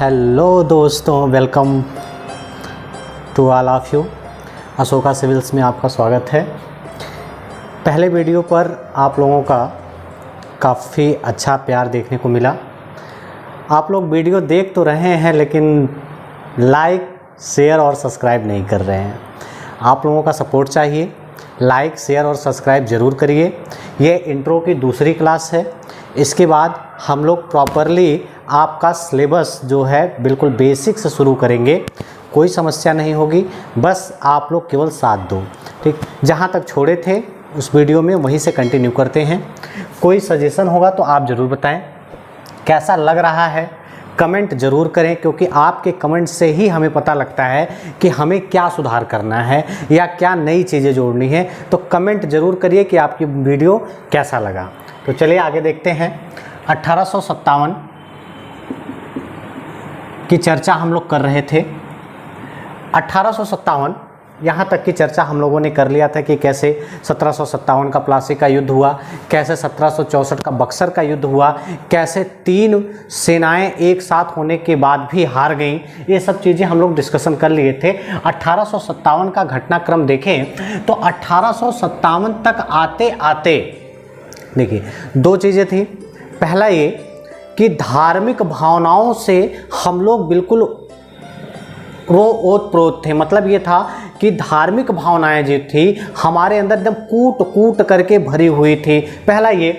Hello दोस्तों, welcome to all of you. Ashoka civils में आपका स्वागत है। पहले वीडियो पर आप लोगों का काफ़ी अच्छा प्यार देखने को मिला। आप लोग वीडियो देख तो रहे हैं लेकिन लाइक, शेयर और सब्सक्राइब नहीं कर रहे हैं। आप लोगों का सपोर्ट चाहिए। लाइक, शेयर और सब्सक्राइब ज़रूर करिए। ये इंट्रो की दूसरी क्लास है। इसके बाद हम लोग प्रॉपरली आपका सिलेबस जो है बिल्कुल बेसिक से शुरू करेंगे। कोई समस्या नहीं होगी, बस आप लोग केवल साथ दो। ठीक, जहाँ तक छोड़े थे उस वीडियो में वहीं से कंटिन्यू करते हैं। कोई सजेशन होगा तो आप ज़रूर बताएं। कैसा लग रहा है कमेंट ज़रूर करें, क्योंकि आपके कमेंट से ही हमें पता लगता है कि हमें क्या सुधार करना है या क्या नई चीज़ें जोड़नी है। तो कमेंट ज़रूर करिए कि आपकी वीडियो कैसा लगा। तो चलिए आगे देखते हैं। 1857 की चर्चा हम लोग कर रहे थे। 1857 यहाँ तक की चर्चा हम लोगों ने कर लिया था कि कैसे 1757 का प्लासी का युद्ध हुआ, कैसे 1764 का बक्सर का युद्ध हुआ, कैसे 3 सेनाएं एक साथ होने के बाद भी हार गईं। ये सब चीज़ें हम लोग डिस्कशन कर लिए थे। 1857 का घटनाक्रम देखें तो 1857 तक आते आते देखिए 2 चीज़ें थी। पहला ये कि धार्मिक भावनाओं से हम लोग बिल्कुल ओत-प्रोत थे। मतलब ये था कि धार्मिक भावनाएं जो थी हमारे अंदर एकदम कूट कूट करके भरी हुई थी। पहला ये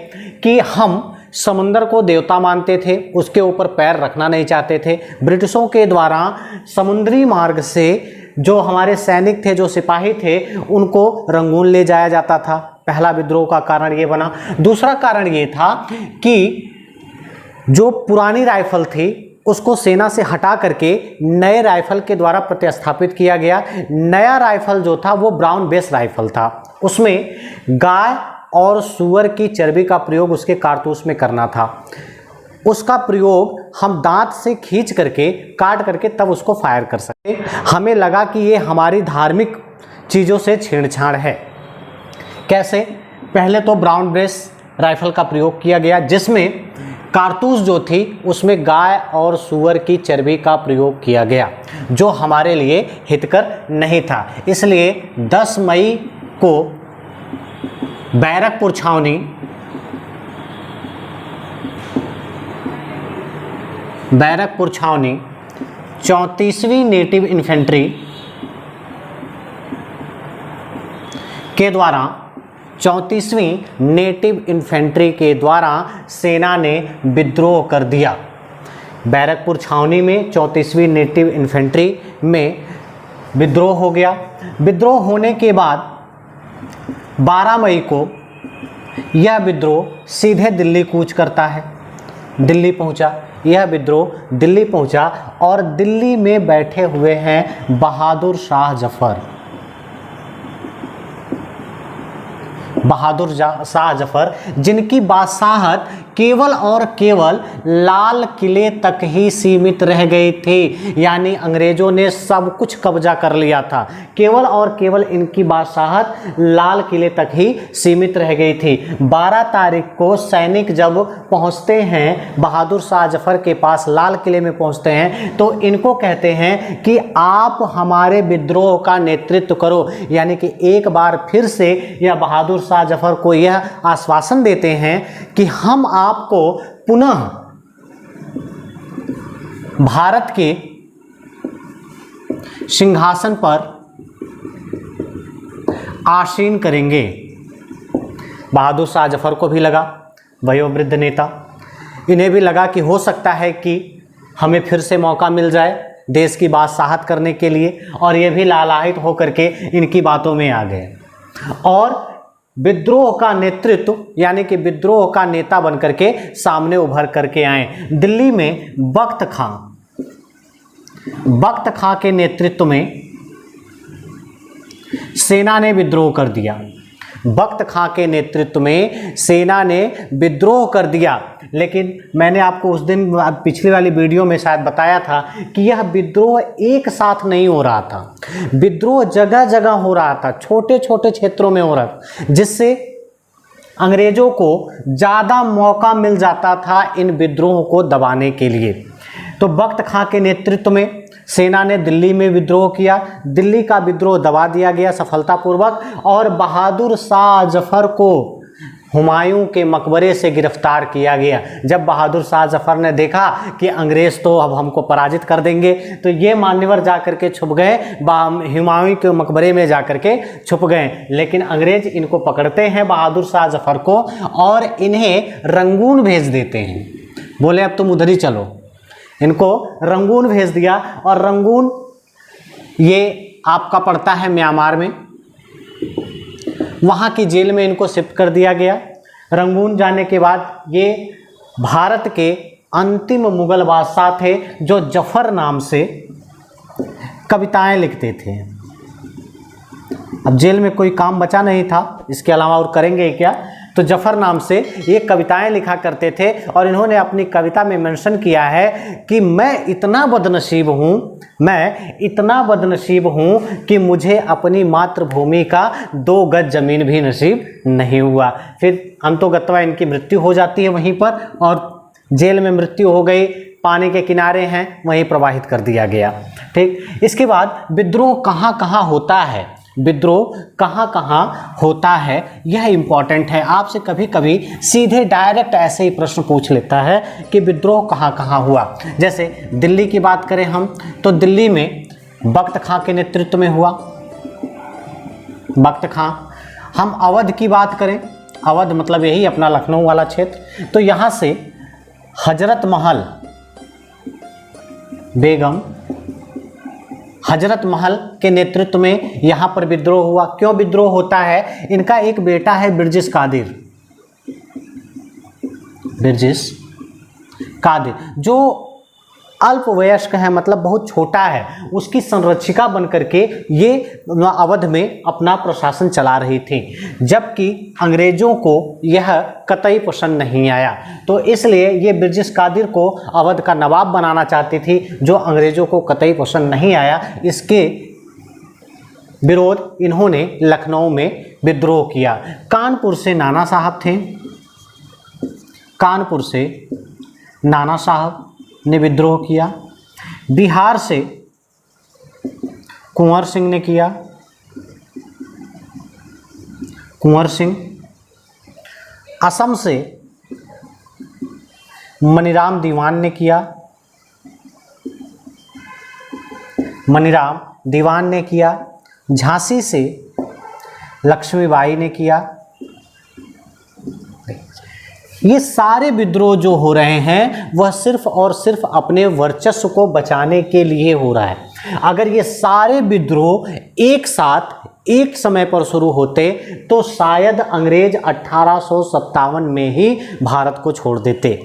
कि हम समुंदर को देवता मानते थे, उसके ऊपर पैर रखना नहीं चाहते थे। ब्रिटिशों के द्वारा समुद्री मार्ग से जो हमारे सैनिक थे, जो सिपाही थे, उनको रंगून ले जाया जाता था। पहला विद्रोह का कारण ये बना। दूसरा कारण ये था कि जो पुरानी राइफल थी उसको सेना से हटा करके नए राइफल के द्वारा प्रतिस्थापित किया गया। नया राइफल जो था वो ब्राउन बेस राइफल था। उसमें गाय और सुअर की चर्बी का प्रयोग उसके कारतूस में करना था। उसका प्रयोग हम दांत से खींच करके, काट करके तब उसको फायर कर सकते। हमें लगा कि ये हमारी धार्मिक चीज़ों से छेड़छाड़ है। कैसे? पहले तो ब्राउन बेस राइफल का प्रयोग किया गया, जिसमें कारतूस जो थी उसमें गाय और सुअर की चर्बी का प्रयोग किया गया, जो हमारे लिए हितकर नहीं था। इसलिए 10 मई को बैरकपुर छावनी 34वीं नेटिव इन्फेंट्री के द्वारा 34वीं नेटिव इन्फेंट्री के द्वारा सेना ने विद्रोह कर दिया। बैरकपुर छावनी में 34वीं नेटिव इन्फेंट्री में विद्रोह हो गया। विद्रोह होने के बाद 12 मई को यह विद्रोह सीधे दिल्ली कूच करता है। दिल्ली पहुंचा, यह विद्रोह दिल्ली पहुंचा और दिल्ली में बैठे हुए हैं बहादुर शाह जफर, जिनकी बादशाहत केवल और केवल लाल किले तक ही सीमित रह गई थी। यानी अंग्रेजों ने सब कुछ कब्जा कर लिया था। केवल और केवल इनकी बादशाहत लाल किले तक ही सीमित रह गई थी। 12 तारीख को सैनिक जब पहुंचते हैं बहादुर शाह जफर के पास, लाल किले में पहुंचते हैं, तो इनको कहते हैं कि आप हमारे विद्रोह का नेतृत्व करो। यानी कि एक बार फिर से यह बहादुर शाह जफर को यह आश्वासन देते हैं कि हम आपको पुनः भारत के सिंहासन पर आसीन करेंगे। बहादुर शाह जफर को भी लगा, वयोवृद्ध नेता, इन्हें भी लगा कि हो सकता है कि हमें फिर से मौका मिल जाए देश की बादशाहत करने के लिए, और ये भी लालायित होकर के इनकी बातों में आ गए और विद्रोह का नेतृत्व यानी कि विद्रोह का नेता बनकर के सामने उभर करके आए। दिल्ली में बख्त खां के नेतृत्व में सेना ने विद्रोह कर दिया। बख्त खां के नेतृत्व में सेना ने विद्रोह कर दिया। लेकिन मैंने आपको उस दिन पिछली वाली वीडियो में शायद बताया था कि यह विद्रोह एक साथ नहीं हो रहा था, विद्रोह जगह जगह हो रहा था, छोटे छोटे क्षेत्रों में हो रहा था, जिससे अंग्रेजों को ज़्यादा मौका मिल जाता था इन विद्रोहों को दबाने के लिए। तो बख्त खां के नेतृत्व में सेना ने दिल्ली में विद्रोह किया, दिल्ली का विद्रोह दबा दिया गया सफलतापूर्वक, और बहादुर शाह जफर को हुमायूं के मकबरे से गिरफ्तार किया गया। जब बहादुर शाह जफर ने देखा कि अंग्रेज तो अब हमको पराजित कर देंगे, तो ये मान्यवर जाकर के छुप गए, हुमायूं के मकबरे में जाकर के छुप गए। लेकिन अंग्रेज इनको पकड़ते हैं बहादुर शाह जफर को और इन्हें रंगून भेज देते हैं, बोले अब तुम उधर ही चलो। इनको रंगून भेज दिया, और रंगून ये आपका पड़ता है म्यांमार में, वहाँ की जेल में इनको शिफ्ट कर दिया गया। रंगून जाने के बाद ये भारत के अंतिम मुगल बादशाह थे जो जफर नाम से कविताएं लिखते थे। अब जेल में कोई काम बचा नहीं था, इसके अलावा और करेंगे क्या, तो जफर नाम से ये कविताएं लिखा करते थे। और इन्होंने अपनी कविता में मेंशन किया है कि मैं इतना बदनसीब हूँ कि मुझे अपनी मातृभूमि का 2 गज जमीन भी नसीब नहीं हुआ। फिर अंतोगत्वा इनकी मृत्यु हो जाती है वहीं पर, और जेल में मृत्यु हो गई, पानी के किनारे हैं, वहीं प्रवाहित कर दिया गया। ठीक, इसके बाद विद्रोह कहाँ कहाँ होता है, विद्रोह कहाँ कहाँ होता है, यह इम्पॉर्टेंट है। आपसे कभी कभी सीधे डायरेक्ट ऐसे ही प्रश्न पूछ लेता है कि विद्रोह कहाँ कहाँ हुआ। जैसे दिल्ली की बात करें हम, तो दिल्ली में बख्त खां के नेतृत्व में हुआ, बख्त खां। हम अवध की बात करें, अवध मतलब यही अपना लखनऊ वाला क्षेत्र, तो यहाँ से हजरत महल बेगम, हजरत महल के नेतृत्व में यहाँ पर विद्रोह हुआ। क्यों विद्रोह होता है, इनका एक बेटा है बिरजिस कादिर, बिरजिस कादिर जो अल्पवयस्क है, मतलब बहुत छोटा है, उसकी संरक्षिका बनकर के ये अवध में अपना प्रशासन चला रही थी, जबकि अंग्रेजों को यह कतई पसंद नहीं आया। तो इसलिए ये बिरजिस कादिर को अवध का नवाब बनाना चाहती थी, जो अंग्रेजों को कतई पसंद नहीं आया। इसके विरोध इन्होंने लखनऊ में विद्रोह किया। कानपुर से नाना साहब थे, कानपुर से नाना साहब ने विद्रोह किया। बिहार से कुंवर सिंह ने किया, कुंवर सिंह। असम से मनीराम दीवान ने किया, मनीराम दीवान ने किया। झांसी से लक्ष्मीबाई ने किया। ये सारे विद्रोह जो हो रहे हैं वह सिर्फ और सिर्फ अपने वर्चस्व को बचाने के लिए हो रहा है। अगर ये सारे विद्रोह एक साथ एक समय पर शुरू होते तो शायद अंग्रेज 1857 में ही भारत को छोड़ देते,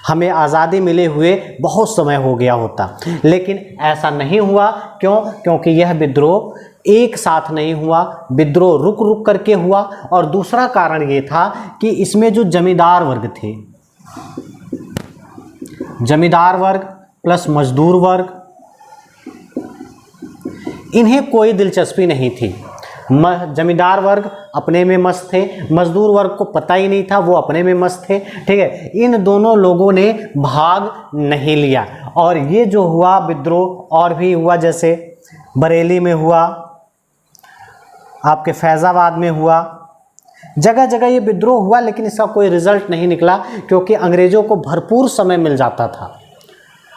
हमें आज़ादी मिले हुए बहुत समय हो गया होता। लेकिन ऐसा नहीं हुआ। क्यों? क्योंकि यह विद्रोह एक साथ नहीं हुआ, विद्रोह रुक रुक करके हुआ। और दूसरा कारण ये था कि इसमें जो जमींदार वर्ग थे, जमींदार वर्ग प्लस मजदूर वर्ग, इन्हें कोई दिलचस्पी नहीं थी। जमींदार वर्ग अपने में मस्त थे, मजदूर वर्ग को पता ही नहीं था, वो अपने में मस्त थे। ठीक है, इन दोनों लोगों ने भाग नहीं लिया। और ये जो हुआ विद्रोह और भी हुआ, जैसे बरेली में हुआ, आपके फैज़ाबाद में हुआ, जगह जगह ये विद्रोह हुआ, लेकिन इसका कोई रिजल्ट नहीं निकला, क्योंकि अंग्रेज़ों को भरपूर समय मिल जाता था।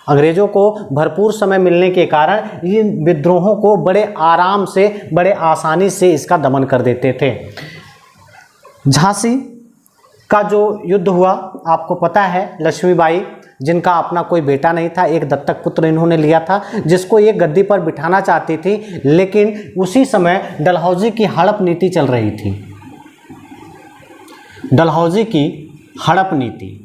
अंग्रेज़ों को भरपूर समय मिलने के कारण इन विद्रोहों को बड़े आराम से, बड़े आसानी से इसका दमन कर देते थे। झांसी का जो युद्ध हुआ आपको पता है, लक्ष्मीबाई जिनका अपना कोई बेटा नहीं था, एक दत्तक पुत्र इन्होंने लिया था, जिसको एक गद्दी पर बिठाना चाहती थी, लेकिन उसी समय डलहौजी की हड़प नीति चल रही थी। डलहौजी की हड़प नीति,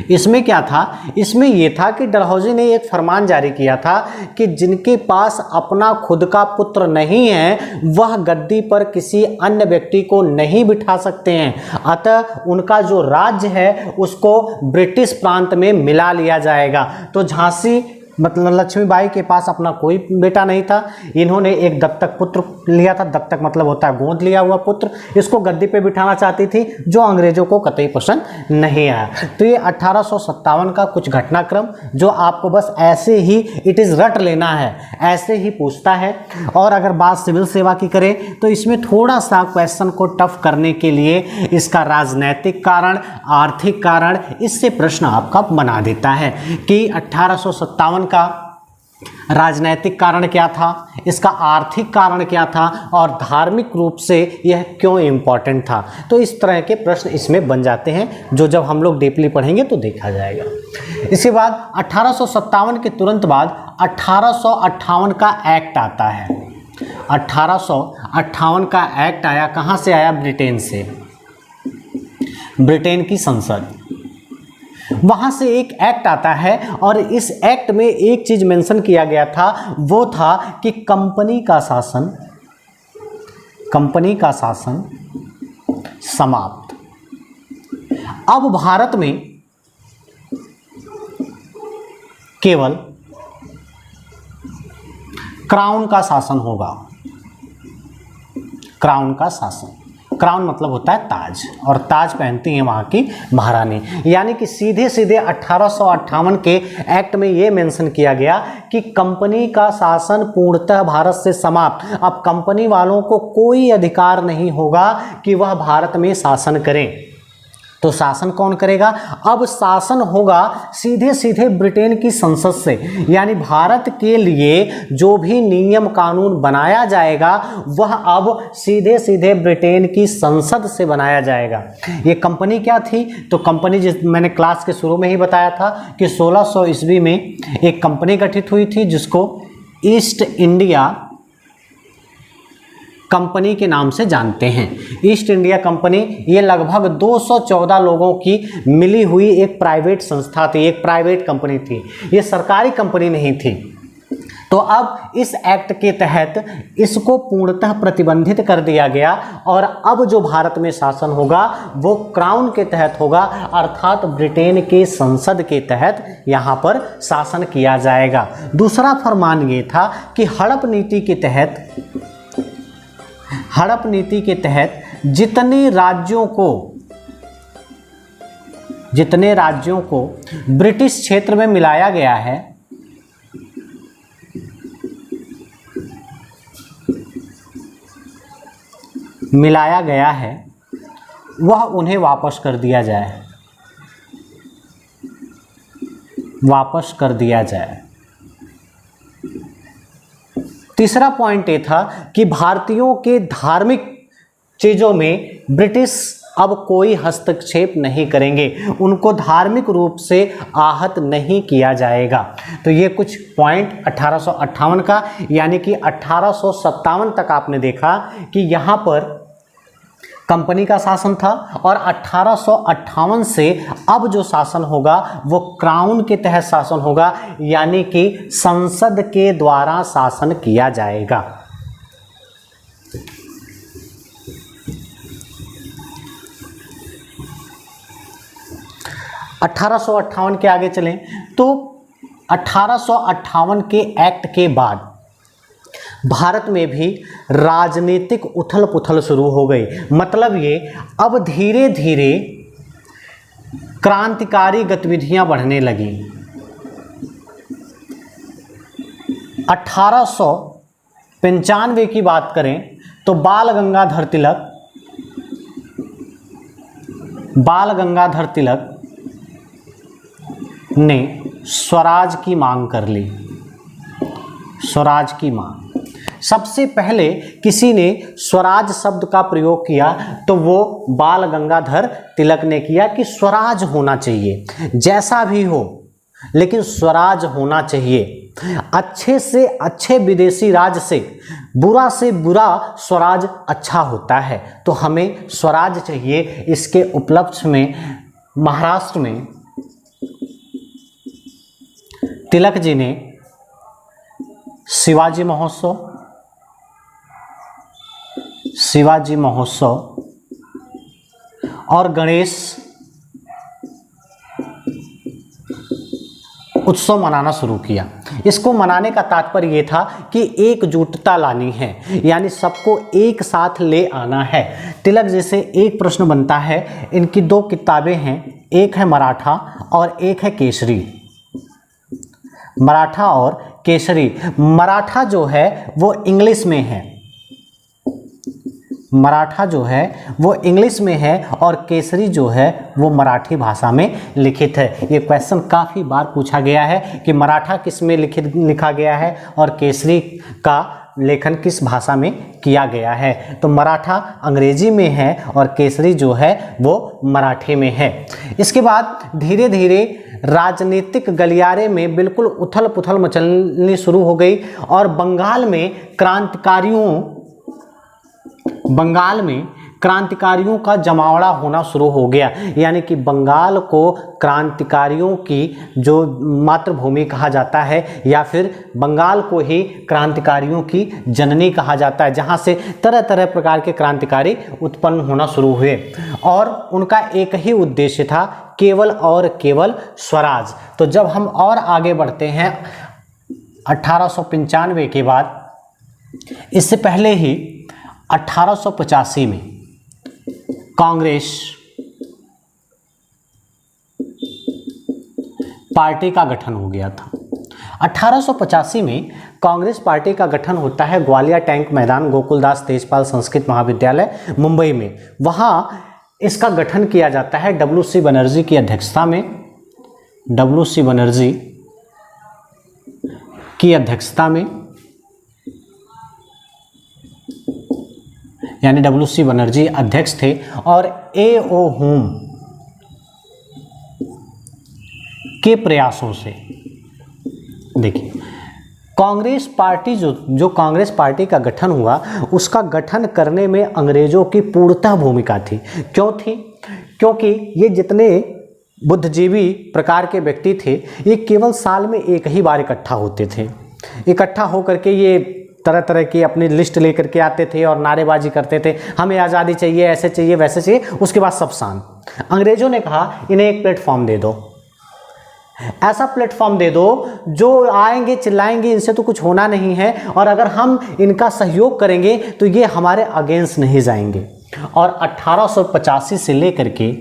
इसमें क्या था, इसमें ये था कि डलहौजी ने एक फरमान जारी किया था कि जिनके पास अपना खुद का पुत्र नहीं है वह गद्दी पर किसी अन्य व्यक्ति को नहीं बिठा सकते हैं, अतः उनका जो राज्य है उसको ब्रिटिश प्रांत में मिला लिया जाएगा। तो झांसी मतलब लक्ष्मीबाई के पास अपना कोई बेटा नहीं था, इन्होंने एक दत्तक पुत्र लिया था, दत्तक मतलब होता है गोद लिया हुआ पुत्र, इसको गद्दी पे बिठाना चाहती थी, जो अंग्रेजों को कतई पसंद नहीं आया। तो ये 1857 का कुछ घटनाक्रम जो आपको बस ऐसे ही इट इज़ रट लेना है, ऐसे ही पूछता है। और अगर बात सिविल सेवा की करें तो इसमें थोड़ा सा क्वेश्चन को टफ करने के लिए इसका राजनैतिक कारण, आर्थिक कारण, इससे प्रश्न आपका बना देता है कि 1857 का राजनैतिक कारण क्या था, इसका आर्थिक कारण क्या था और धार्मिक रूप से यह क्यों इम्पोर्टेंट था। तो इस तरह के प्रश्न इसमें बन जाते हैं जो जब हम लोग डीपली पढ़ेंगे तो देखा जाएगा। इसके बाद 1857 के तुरंत बाद 1858 का एक्ट आता है। 1858 का एक्ट आया, कहाँ से आया? ब्रिटेन से, ब्रिटेन की संसद, वहाँ से एक एक्ट आता है और इस एक्ट में एक चीज मेंशन किया गया था, वो था कि कंपनी का शासन समाप्त। अब भारत में केवल क्राउन का शासन होगा। क्राउन का शासन, क्राउन मतलब होता है ताज, और ताज पहनती हैं वहाँ की महारानी। यानी कि सीधे सीधे 1858 के एक्ट में ये मेंशन किया गया कि कंपनी का शासन पूर्णतः भारत से समाप्त। अब कंपनी वालों को कोई अधिकार नहीं होगा कि वह भारत में शासन करें। तो शासन कौन करेगा? अब शासन होगा सीधे सीधे ब्रिटेन की संसद से, यानी भारत के लिए जो भी नियम कानून बनाया जाएगा वह अब सीधे सीधे ब्रिटेन की संसद से बनाया जाएगा। ये कंपनी क्या थी? तो कंपनी, जिस मैंने क्लास के शुरू में ही बताया था कि 1600 ईस्वी में एक कंपनी गठित हुई थी जिसको ईस्ट इंडिया कंपनी के नाम से जानते हैं। ईस्ट इंडिया कंपनी ये लगभग 214 लोगों की मिली हुई एक प्राइवेट संस्था थी, एक प्राइवेट कंपनी थी, ये सरकारी कंपनी नहीं थी। तो अब इस एक्ट के तहत इसको पूर्णतः प्रतिबंधित कर दिया गया और अब जो भारत में शासन होगा वो क्राउन के तहत होगा, अर्थात ब्रिटेन के संसद के तहत यहाँ पर शासन किया जाएगा। दूसरा फरमान ये था कि हड़प नीति के तहत जितने राज्यों को ब्रिटिश क्षेत्र में मिलाया गया है वह उन्हें वापस कर दिया जाए। तीसरा पॉइंट ये था कि भारतीयों के धार्मिक चीज़ों में ब्रिटिश अब कोई हस्तक्षेप नहीं करेंगे, उनको धार्मिक रूप से आहत नहीं किया जाएगा। तो ये कुछ पॉइंट 1858 का, यानी कि 1857 तक आपने देखा कि यहाँ पर कंपनी का शासन था और 1858 से अब जो शासन होगा वो क्राउन के तहत शासन होगा, यानी कि संसद के द्वारा शासन किया जाएगा। (1858) के आगे चलें तो 1858 के एक्ट के बाद भारत में भी राजनीतिक उथल पुथल शुरू हो गई। मतलब ये अब धीरे धीरे क्रांतिकारी गतिविधियां बढ़ने लगी। 1895 की बात करें तो बाल गंगाधर तिलक ने स्वराज की मांग कर ली। स्वराज की मांग, सबसे पहले किसी ने स्वराज शब्द का प्रयोग किया तो वो बाल गंगाधर तिलक ने किया कि स्वराज होना चाहिए, जैसा भी हो लेकिन स्वराज होना चाहिए। अच्छे से अच्छे विदेशी राज से बुरा स्वराज अच्छा होता है, तो हमें स्वराज चाहिए। इसके उपलक्ष्य में महाराष्ट्र में तिलक जी ने शिवाजी महोत्सव और गणेश उत्सव मनाना शुरू किया। इसको मनाने का तात्पर्य ये था कि एकजुटता लानी है, यानी सबको एक साथ ले आना है। तिलक जी से एक प्रश्न बनता है, इनकी दो किताबें हैं, एक है मराठा और एक है केसरी। मराठा और केसरी। मराठा जो है वो इंग्लिश में है, मराठा जो है वो इंग्लिश में है और केसरी जो है वो मराठी भाषा में लिखित है। ये क्वेश्चन काफ़ी बार पूछा गया है कि मराठा किस में लिखा गया है और केसरी का लेखन किस भाषा में किया गया है। तो मराठा अंग्रेजी में है और केसरी जो है वो मराठी में है। इसके बाद धीरे धीरे राजनीतिक गलियारे में बिल्कुल उथल पुथल मचलनी शुरू हो गई और बंगाल में क्रांतिकारियों का जमावड़ा होना शुरू हो गया। यानी कि बंगाल को क्रांतिकारियों की जो मातृभूमि कहा जाता है या फिर बंगाल को ही क्रांतिकारियों की जननी कहा जाता है, जहां से तरह तरह प्रकार के क्रांतिकारी उत्पन्न होना शुरू हुए और उनका एक ही उद्देश्य था, केवल और केवल स्वराज। तो जब हम और आगे बढ़ते हैं 1895 के बाद, इससे पहले ही 1885 में कांग्रेस पार्टी का गठन हो गया था। 1885 में कांग्रेस पार्टी का गठन होता है ग्वालियर टैंक मैदान, गोकुलदास तेजपाल संस्कृत महाविद्यालय मुंबई में। वहां इसका गठन किया जाता है WC बनर्जी की अध्यक्षता में। WC बनर्जी की अध्यक्षता में, यानी WC बनर्जी अध्यक्ष थे और A.O. हुम के प्रयासों से, देखिए कांग्रेस पार्टी जो कांग्रेस पार्टी का गठन हुआ, उसका गठन करने में अंग्रेजों की पूर्णतः भूमिका थी। क्यों थी? क्योंकि ये जितने बुद्धिजीवी प्रकार के व्यक्ति थे, ये केवल साल में एक ही बार इकट्ठा होते थे। इकट्ठा होकर के ये तरह तरह की अपनी लिस्ट लेकर के आते थे और नारेबाजी करते थे, हमें आज़ादी चाहिए, ऐसे चाहिए, वैसे चाहिए। उसके बाद सब शांत। अंग्रेजों ने कहा इन्हें एक प्लेटफॉर्म दे दो, ऐसा प्लेटफॉर्म दे दो जो आएंगे चिल्लाएंगे, इनसे तो कुछ होना नहीं है, और अगर हम इनका सहयोग करेंगे तो ये हमारे अगेंस्ट नहीं जाएंगे। और 1885 से लेकर के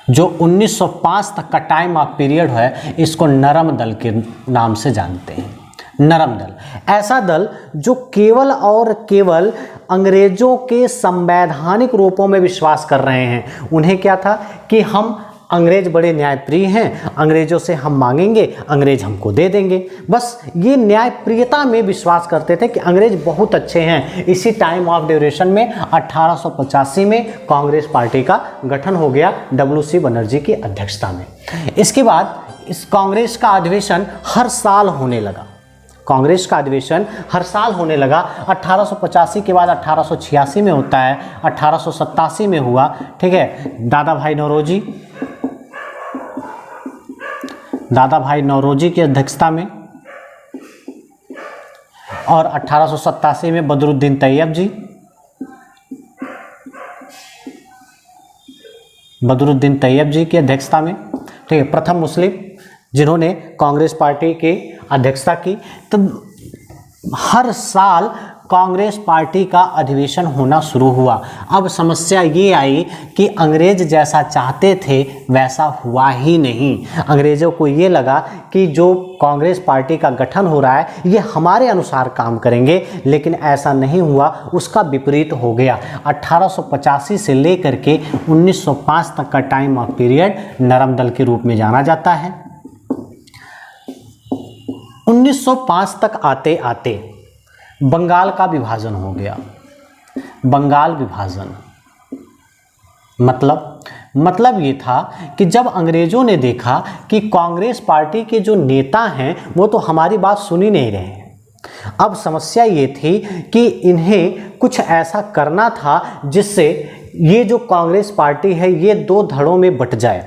जो 1905 तक का टाइम ऑफ पीरियड है, इसको नरम दल के नाम से जानते हैं। नरम दल, ऐसा दल जो केवल और केवल अंग्रेजों के संवैधानिक रूपों में विश्वास कर रहे हैं। उन्हें क्या था कि हम अंग्रेज बड़े न्यायप्रिय हैं, अंग्रेजों से हम मांगेंगे, अंग्रेज हमको दे देंगे। बस ये न्यायप्रियता में विश्वास करते थे कि अंग्रेज बहुत अच्छे हैं। इसी टाइम ऑफ ड्यूरेशन में 1885 में कांग्रेस पार्टी का गठन हो गया WC बनर्जी की अध्यक्षता में। इसके बाद इस कांग्रेस का अधिवेशन हर साल होने लगा। कांग्रेस का अधिवेशन हर साल होने लगा। 1885 के बाद 1886 में होता है, 1887 में हुआ, ठीक है। दादा भाई नौरोजी की अध्यक्षता में, और 1887 में बदरुद्दीन तैयब जी की अध्यक्षता में, ठीक है, प्रथम मुस्लिम जिन्होंने कांग्रेस पार्टी की अध्यक्षता की। तो हर साल कांग्रेस पार्टी का अधिवेशन होना शुरू हुआ। अब समस्या ये आई कि अंग्रेज जैसा चाहते थे वैसा हुआ ही नहीं। अंग्रेजों को ये लगा कि जो कांग्रेस पार्टी का गठन हो रहा है ये हमारे अनुसार काम करेंगे, लेकिन ऐसा नहीं हुआ, उसका विपरीत हो गया। 1885 से लेकर के 1905 तक का टाइम ऑफ पीरियड नरम दल के रूप में जाना जाता है। 1905 तक आते आते बंगाल का विभाजन हो गया। बंगाल विभाजन मतलब ये था कि जब अंग्रेजों ने देखा कि कांग्रेस पार्टी के जो नेता हैं वो तो हमारी बात सुन ही नहीं रहे हैं, अब समस्या ये थी कि इन्हें कुछ ऐसा करना था जिससे ये जो कांग्रेस पार्टी है ये दो धड़ों में बट जाए।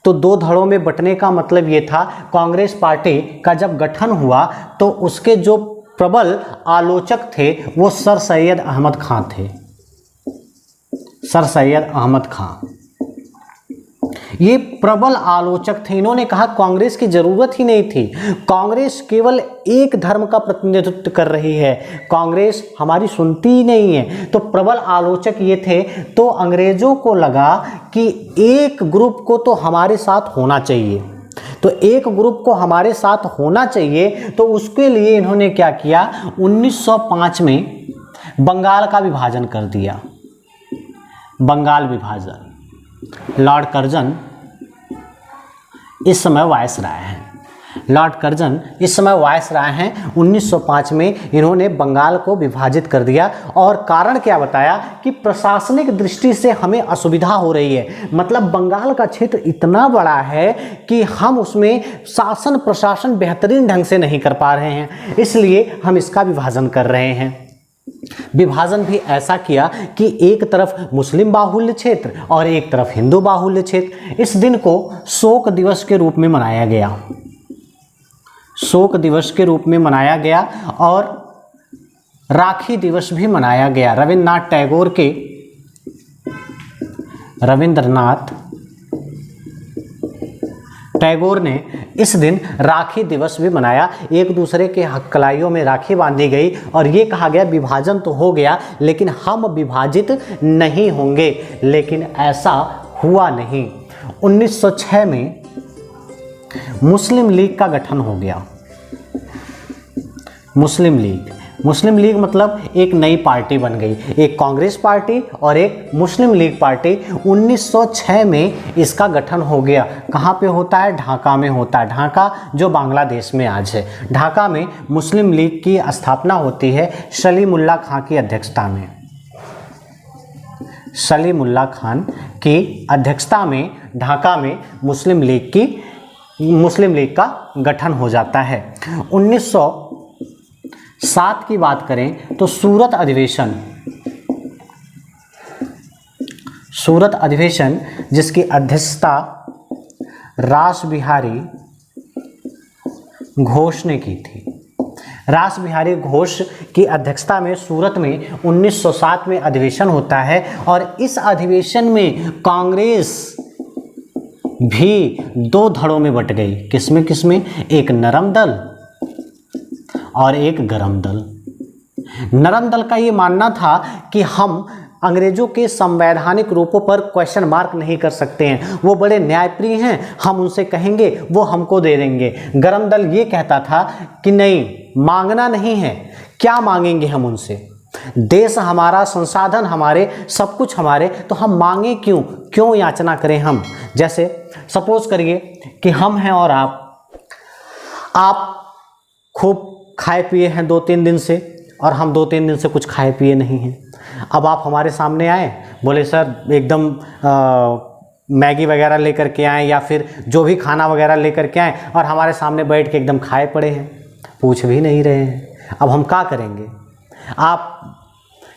तो दो धड़ों में बंटने का मतलब ये था, कांग्रेस पार्टी का जब गठन हुआ तो उसके जो प्रबल आलोचक थे वो सर सैयद अहमद खां थे। सर सैयद अहमद खां ये प्रबल आलोचक थे। इन्होंने कहा कांग्रेस की जरूरत ही नहीं थी, कांग्रेस केवल एक धर्म का प्रतिनिधित्व कर रही है, कांग्रेस हमारी सुनती ही नहीं है। तो प्रबल आलोचक ये थे। तो अंग्रेजों को लगा कि एक ग्रुप को तो हमारे साथ होना चाहिए, तो एक ग्रुप को हमारे साथ होना चाहिए। तो उसके लिए इन्होंने क्या किया, 1905 में बंगाल का विभाजन कर दिया। बंगाल विभाजन। लॉर्ड कर्जन इस समय वायसराय हैं। लॉर्ड कर्जन इस समय वायसराय हैं। 1905 में इन्होंने बंगाल को विभाजित कर दिया और कारण क्या बताया कि प्रशासनिक दृष्टि से हमें असुविधा हो रही है। मतलब बंगाल का क्षेत्र इतना बड़ा है कि हम उसमें शासन प्रशासन बेहतरीन ढंग से नहीं कर पा रहे हैं, इसलिए हम इसका विभाजन कर रहे हैं। विभाजन भी ऐसा किया कि एक तरफ मुस्लिम बाहुल्य क्षेत्र और एक तरफ हिंदू बाहुल्य क्षेत्र। इस दिन को शोक दिवस के रूप में मनाया गया, शोक दिवस के रूप में मनाया गया और राखी दिवस भी मनाया गया। रविंद्रनाथ टैगोर ने इस दिन राखी दिवस भी मनाया। एक दूसरे के कलाइयों में राखी बांधी गई और ये कहा गया विभाजन तो हो गया लेकिन हम विभाजित नहीं होंगे, लेकिन ऐसा हुआ नहीं। 1906 में मुस्लिम लीग का गठन हो गया। मुस्लिम लीग मतलब एक नई पार्टी बन गई, एक कांग्रेस पार्टी और एक मुस्लिम लीग पार्टी। 1906 में इसका गठन हो गया। कहाँ पे होता है? ढाका में होता है। ढाका जो बांग्लादेश में आज है। ढाका में मुस्लिम लीग की स्थापना होती है सलीमुल्लाह खां की अध्यक्षता में। सलीमुल्लाह खान की अध्यक्षता में ढाका में मुस्लिम लीग का गठन हो जाता है। 1907 की बात करें तो सूरत अधिवेशन जिसकी अध्यक्षता रासबिहारी घोष ने की थी। रासबिहारी घोष की अध्यक्षता में सूरत में 1907 में अधिवेशन होता है और इस अधिवेशन में कांग्रेस भी दो धड़ों में बट गई। किसमें? एक नरम दल और एक गरम दल। नरम दल का ये मानना था कि हम अंग्रेजों के संवैधानिक रूपों पर क्वेश्चन मार्क नहीं कर सकते हैं, वो बड़े न्यायप्रिय हैं, हम उनसे कहेंगे वो हमको दे देंगे। गरम दल ये कहता था कि नहीं, मांगना नहीं है, क्या मांगेंगे हम उनसे, देश हमारा, संसाधन हमारे, सब कुछ हमारे, तो हम मांगे क्यों याचना करें हम। जैसे सपोज करिए कि हम हैं और आप खूब खाए पिए हैं 2-3 दिन से और हम 2-3 दिन से कुछ खाए पिए नहीं हैं। अब आप हमारे सामने आए, बोले सर एकदम मैगी वगैरह लेकर के आए या फिर जो भी खाना वगैरह लेकर के आए और हमारे सामने बैठ के एकदम खाए पड़े हैं, पूछ भी नहीं रहे हैं। अब हम क्या करेंगे? आप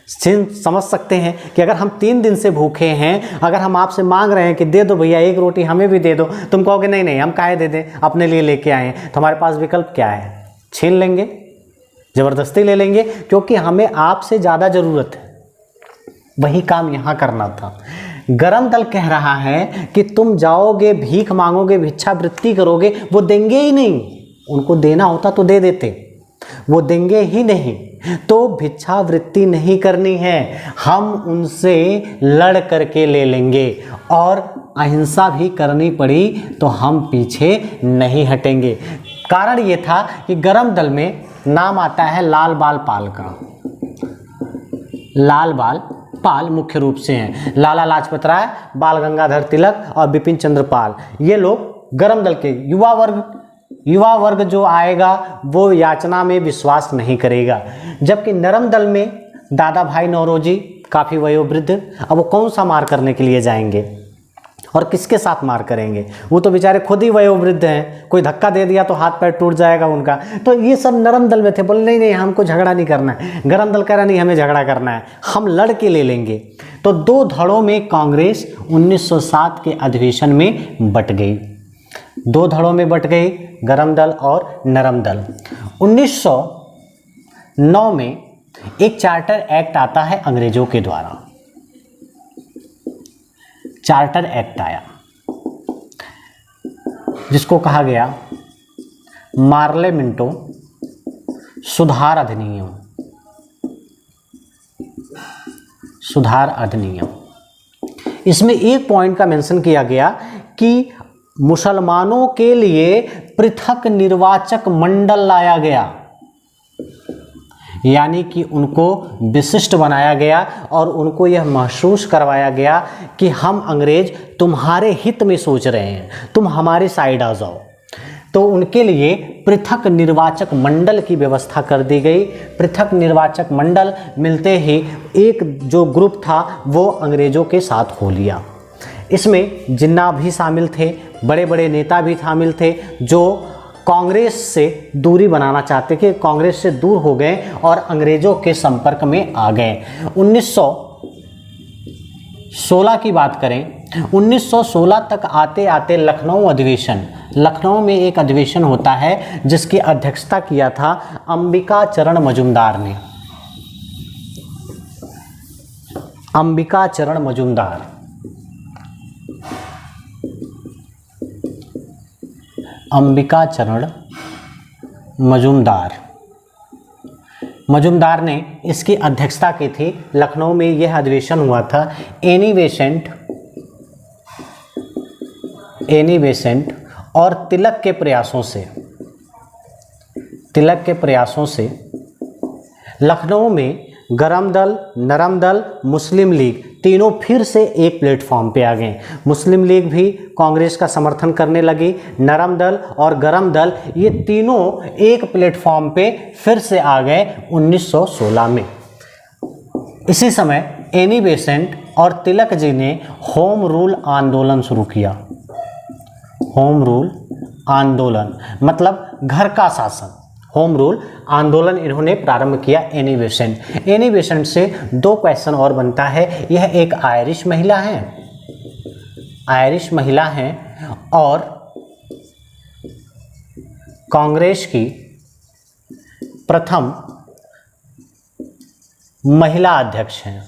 समझ सकते हैं कि अगर हम 3 दिन से भूखे हैं, अगर हम आपसे मांग रहे हैं कि दे दो भैया एक रोटी हमें भी दे दो, तुम कहोगे नहीं हम काहे दे दें, अपने लिए लेके आए हैं। तो हमारे पास विकल्प क्या है? छीन लेंगे, ज़बरदस्ती ले लेंगे, क्योंकि हमें आपसे ज़्यादा ज़रूरत है। वही काम यहाँ करना था। गरम दल कह रहा है कि तुम जाओगे, भीख मांगोगे, भिक्षावृत्ति करोगे, वो देंगे ही नहीं। उनको देना होता तो दे देते, वो देंगे ही नहीं। तो भिक्षावृत्ति नहीं करनी है, हम उनसे लड़ करके ले लेंगे और अहिंसा भी करनी पड़ी तो हम पीछे नहीं हटेंगे। कारण ये था कि गरम दल में नाम आता है लाल बाल पाल का। लाल बाल पाल मुख्य रूप से हैं लाला लाजपत राय, बाल गंगाधर तिलक और बिपिन चंद्र पाल। ये लोग गरम दल के युवा वर्ग जो आएगा वो याचना में विश्वास नहीं करेगा। जबकि नरम दल में दादा भाई नौरोजी काफ़ी वयोवृद्ध, अब वो कौन सा मार करने के लिए जाएंगे और किसके साथ मार करेंगे? वो तो बेचारे खुद ही वयोवृद्ध हैं, कोई धक्का दे दिया तो हाथ पैर टूट जाएगा उनका। तो ये सब नरम दल में थे, बोले नहीं हमको झगड़ा नहीं करना है। गरम दल कह रहा नहीं, हमें झगड़ा करना है, हम लड़ के ले लेंगे। तो दो धड़ों में कांग्रेस 1907 के अधिवेशन में बट गई। दो धड़ों में बट गई, गरम दल और नरम दल। 1909 में एक चार्टर एक्ट आता है अंग्रेजों के द्वारा। चार्टर एक्ट आया जिसको कहा गया मार्लेमेंटो सुधार अधिनियम। सुधार अधिनियम, इसमें एक पॉइंट का मेंशन किया गया कि मुसलमानों के लिए पृथक निर्वाचक मंडल लाया गया, यानी कि उनको विशिष्ट बनाया गया और उनको यह महसूस करवाया गया कि हम अंग्रेज तुम्हारे हित में सोच रहे हैं, तुम हमारे साइड आ जाओ। तो उनके लिए पृथक निर्वाचक मंडल की व्यवस्था कर दी गई। पृथक निर्वाचक मंडल मिलते ही एक जो ग्रुप था वो अंग्रेजों के साथ हो लिया। इसमें जिन्ना भी शामिल थे, बड़े बड़े नेता भी शामिल थे जो कांग्रेस से दूरी बनाना चाहते थे, कांग्रेस से दूर हो गए और अंग्रेजों के संपर्क में आ गए। 1916 की बात करें, 1916 तक आते आते लखनऊ में एक अधिवेशन होता है जिसकी अध्यक्षता किया था अंबिका चरण मजूमदार ने। अंबिका चरण मजूमदार, अंबिका चरण मजूमदार ने इसकी अध्यक्षता की थी। लखनऊ में यह अधिवेशन हुआ था। एनी बेसेंट और तिलक के प्रयासों से लखनऊ में गरम दल, नरम दल, मुस्लिम लीग तीनों फिर से एक प्लेटफॉर्म पे आ गए। मुस्लिम लीग भी कांग्रेस का समर्थन करने लगी। नरम दल और गरम दल ये तीनों एक प्लेटफॉर्म पे फिर से आ गए 1916 में। इसी समय एनी बेसेंट और तिलक जी ने होम रूल आंदोलन शुरू किया। होम रूल आंदोलन मतलब घर का शासन। होम रूल आंदोलन इन्होंने प्रारंभ किया एनी बेसेंट से दो क्वेश्चन और बनता है। यह एक आयरिश महिला हैं और कांग्रेस की प्रथम महिला अध्यक्ष हैं,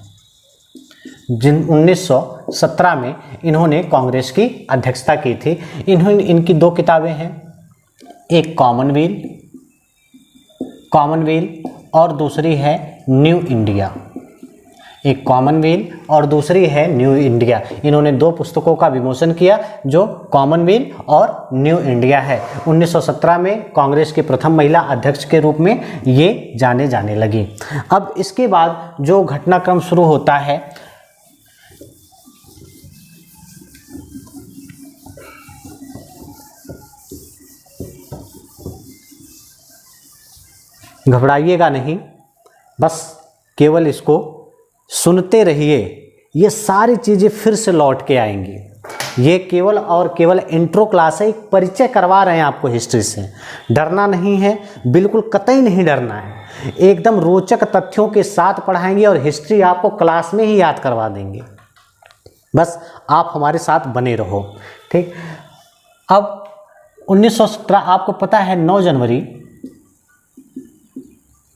जिन 1917 में इन्होंने कांग्रेस की अध्यक्षता की थी। इनकी दो किताबें हैं, एक कॉमनवेल्थ और दूसरी है न्यू इंडिया। एक कॉमनवेल्थ और दूसरी है न्यू इंडिया। इन्होंने दो पुस्तकों का विमोचन किया जो कॉमनवेल्थ और न्यू इंडिया है। 1917 में कांग्रेस की प्रथम महिला अध्यक्ष के रूप में ये जाने लगी। अब इसके बाद जो घटनाक्रम शुरू होता है, घबराइएगा नहीं, बस केवल इसको सुनते रहिए। ये सारी चीज़ें फिर से लौट के आएंगी। ये केवल और केवल इंट्रो क्लास है, एक परिचय करवा रहे हैं आपको हिस्ट्री से। डरना नहीं है, बिल्कुल कतई नहीं डरना है। एकदम रोचक तथ्यों के साथ पढ़ाएंगे और हिस्ट्री आपको क्लास में ही याद करवा देंगे। बस आप हमारे साथ बने रहो, ठीक। अब 1917 आपको पता है 9 जनवरी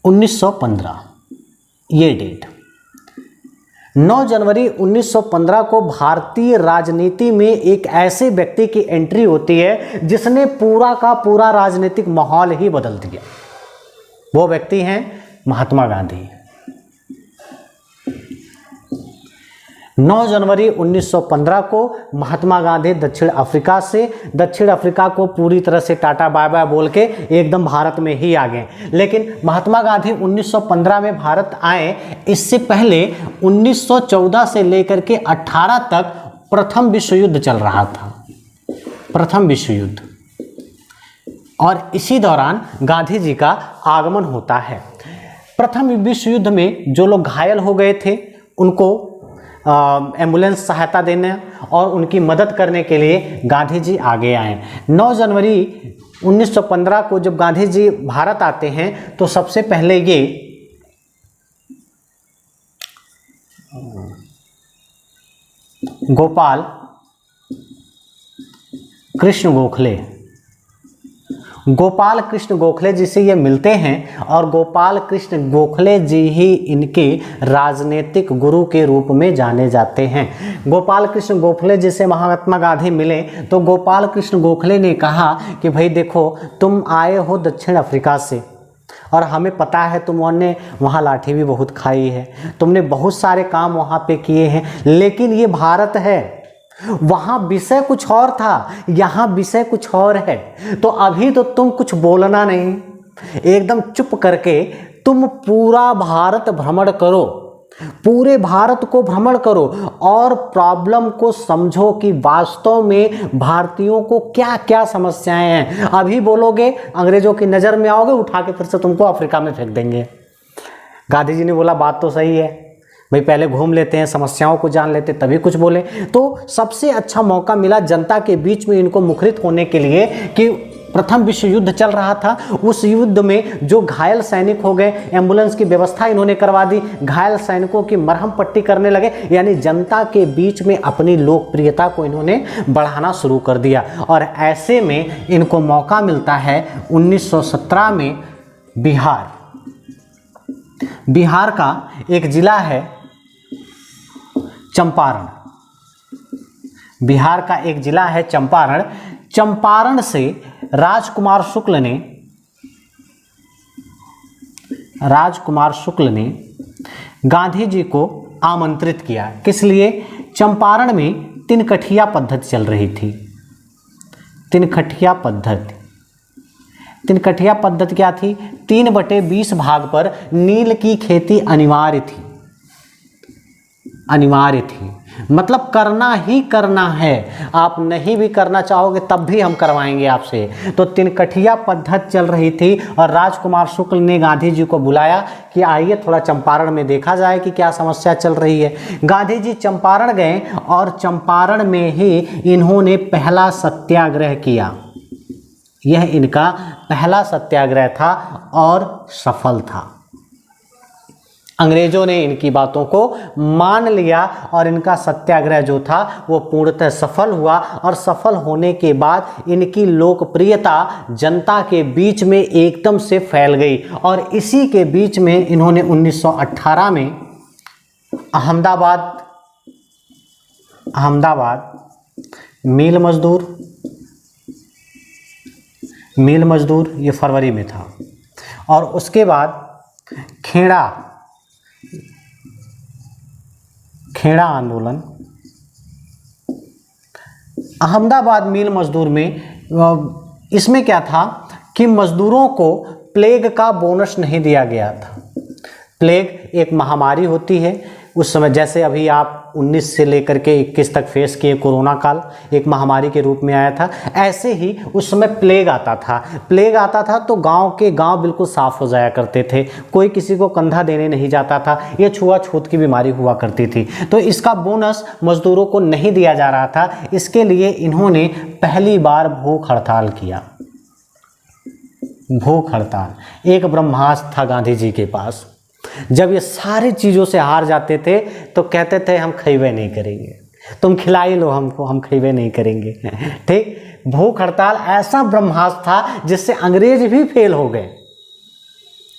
1915 ये डेट। 9 जनवरी 1915 को भारतीय राजनीति में एक ऐसे व्यक्ति की एंट्री होती है जिसने पूरा का पूरा राजनीतिक माहौल ही बदल दिया। वो व्यक्ति हैं महात्मा गांधी। 9 जनवरी 1915 को महात्मा गांधी दक्षिण अफ्रीका को पूरी तरह से टाटा बाय बाय बोल के एकदम भारत में ही आ गए। लेकिन महात्मा गांधी 1915 में भारत आए, इससे पहले 1914 से लेकर के 18 तक प्रथम विश्व युद्ध चल रहा था। प्रथम विश्व युद्ध, और इसी दौरान गांधी जी का आगमन होता है। प्रथम विश्व युद्ध में जो लोग घायल हो गए थे उनको एम्बुलेंस सहायता देने और उनकी मदद करने के लिए गांधी जी आगे आए। 9 जनवरी 1915 को जब गांधी जी भारत आते हैं तो सबसे पहले ये गोपाल कृष्ण गोखले, गोपाल कृष्ण गोखले जी से ये मिलते हैं और गोपाल कृष्ण गोखले जी ही इनके राजनीतिक गुरु के रूप में जाने जाते हैं। गोपाल कृष्ण गोखले जी से महात्मा गांधी मिले तो गोपाल कृष्ण गोखले ने कहा कि भाई देखो, तुम आए हो दक्षिण अफ्रीका से और हमें पता है तुमने वहाँ लाठी भी बहुत खाई है, तुमने बहुत सारे काम वहाँ पे किए हैं, लेकिन ये भारत है, वहाँ विषय कुछ और था, यहाँ विषय कुछ और है। तो अभी तो तुम कुछ बोलना नहीं, एकदम चुप करके तुम पूरा भारत भ्रमण करो, पूरे भारत को भ्रमण करो और प्रॉब्लम को समझो कि वास्तव में भारतीयों को क्या क्या समस्याएं हैं। अभी बोलोगे अंग्रेजों की नज़र में आओगे, उठा के फिर से तुमको अफ्रीका में फेंक देंगे। गांधी जी ने बोला बात तो सही है भाई, पहले घूम लेते हैं, समस्याओं को जान लेते तभी कुछ बोले। तो सबसे अच्छा मौका मिला जनता के बीच में इनको मुखरित होने के लिए कि प्रथम विश्व युद्ध चल रहा था, उस युद्ध में जो घायल सैनिक हो गए, एम्बुलेंस की व्यवस्था इन्होंने करवा दी, घायल सैनिकों की मरहम पट्टी करने लगे, यानी जनता के बीच में अपनी लोकप्रियता को इन्होंने बढ़ाना शुरू कर दिया। और ऐसे में इनको मौका मिलता है 1917 में बिहार का एक जिला है चंपारण, बिहार का एक जिला है चंपारण। चंपारण से राजकुमार शुक्ल ने गांधी जी को आमंत्रित किया। किस लिए? चंपारण में तिनकठिया पद्धति चल रही थी। तिनकठिया पद्धति क्या थी? 3/20 भाग पर नील की खेती अनिवार्य थी, मतलब करना ही करना है, आप नहीं भी करना चाहोगे तब भी हम करवाएंगे आपसे। तो तिनकठिया पद्धति चल रही थी और राजकुमार शुक्ल ने गांधी जी को बुलाया कि आइए थोड़ा चंपारण में देखा जाए कि क्या समस्या चल रही है। गांधी जी चंपारण गए और चंपारण में ही इन्होंने पहला सत्याग्रह किया। यह इनका पहला सत्याग्रह था और सफल था। अंग्रेजों ने इनकी बातों को मान लिया और इनका सत्याग्रह जो था वो पूर्णतः सफल हुआ। और सफल होने के बाद इनकी लोकप्रियता जनता के बीच में एकदम से फैल गई। और इसी के बीच में इन्होंने 1918 में अहमदाबाद मिल मजदूर ये फरवरी में था, और उसके बाद खेड़ा आंदोलन। अहमदाबाद मिल मजदूर में इसमें क्या था कि मजदूरों को प्लेग का बोनस नहीं दिया गया था। प्लेग एक महामारी होती है उस समय, जैसे अभी आप 19 से लेकर के 21 तक फेस किए, कोरोना काल एक महामारी के रूप में आया था, ऐसे ही उस समय प्लेग आता था तो गांव के गांव बिल्कुल साफ हो जाया करते थे, कोई किसी को कंधा देने नहीं जाता था, ये छुआछूत की बीमारी हुआ करती थी। तो इसका बोनस मजदूरों को नहीं दिया जा रहा था, इसके लिए इन्होंने पहली बार भूख हड़ताल किया। भूख हड़ताल एक ब्रह्मास्त्र था गांधी जी के पास। जब ये सारी चीज़ों से हार जाते थे तो कहते थे हम खइबे नहीं करेंगे, तुम खिला ही लो हमको, हम खइबे नहीं करेंगे। ठीक, भूख हड़ताल ऐसा ब्रह्मास्त्र था जिससे अंग्रेज भी फेल हो गए।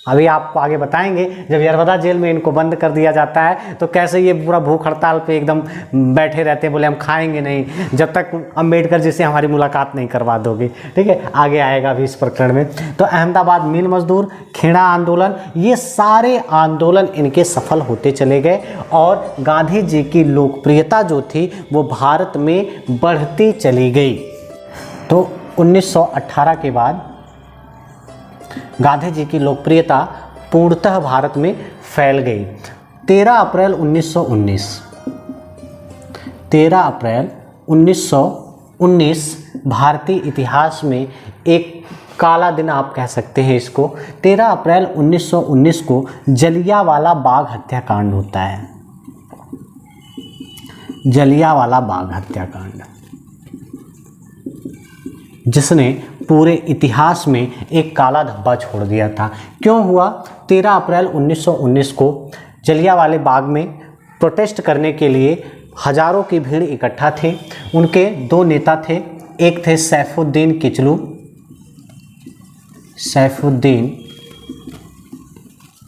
अभी आपको आगे बताएंगे, जब यरवदा जेल में इनको बंद कर दिया जाता है तो कैसे ये पूरा भूख हड़ताल पे एकदम बैठे रहते हैं, बोले हम खाएंगे नहीं जब तक अम्बेडकर जी से हमारी मुलाकात नहीं करवा दोगे। ठीक है, आगे आएगा अभी इस प्रकरण में। तो अहमदाबाद मिल मजदूर, खेड़ा आंदोलन, ये सारे आंदोलन इनके सफल होते चले गए और गांधी जी की लोकप्रियता जो थी वो भारत में बढ़ती चली गई। तो 1918 के बाद गांधी जी की लोकप्रियता पूर्णतः भारत में फैल गई। 13 अप्रैल 1919 भारतीय इतिहास में एक काला दिन आप कह सकते हैं इसको। 13 अप्रैल 1919 को जलियांवाला बाग हत्याकांड होता है। जलियांवाला बाग हत्याकांड जिसने पूरे इतिहास में एक काला धब्बा छोड़ दिया था। क्यों हुआ? 13 अप्रैल 1919 को जलियांवाले बाग में प्रोटेस्ट करने के लिए हजारों की भीड़ इकट्ठा थे। उनके दो नेता थे, एक थे सैफुद्दीन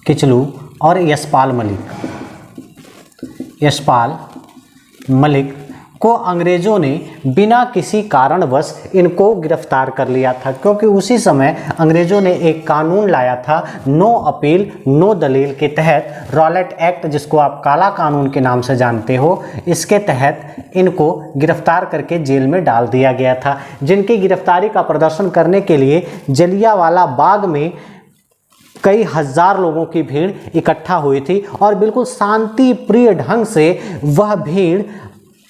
किचलू और यशपाल मलिक को अंग्रेज़ों ने बिना किसी कारणवश इनको गिरफ्तार कर लिया था, क्योंकि उसी समय अंग्रेज़ों ने एक कानून लाया था नो अपील नो दलील के तहत, रॉलेट एक्ट जिसको आप काला कानून के नाम से जानते हो, इसके तहत इनको गिरफ्तार करके जेल में डाल दिया गया था। जिनकी गिरफ्तारी का प्रदर्शन करने के लिए जलियांवाला बाग में कई हजार लोगों की भीड़ इकट्ठा हुई थी और बिल्कुल शांति प्रिय ढंग से वह भीड़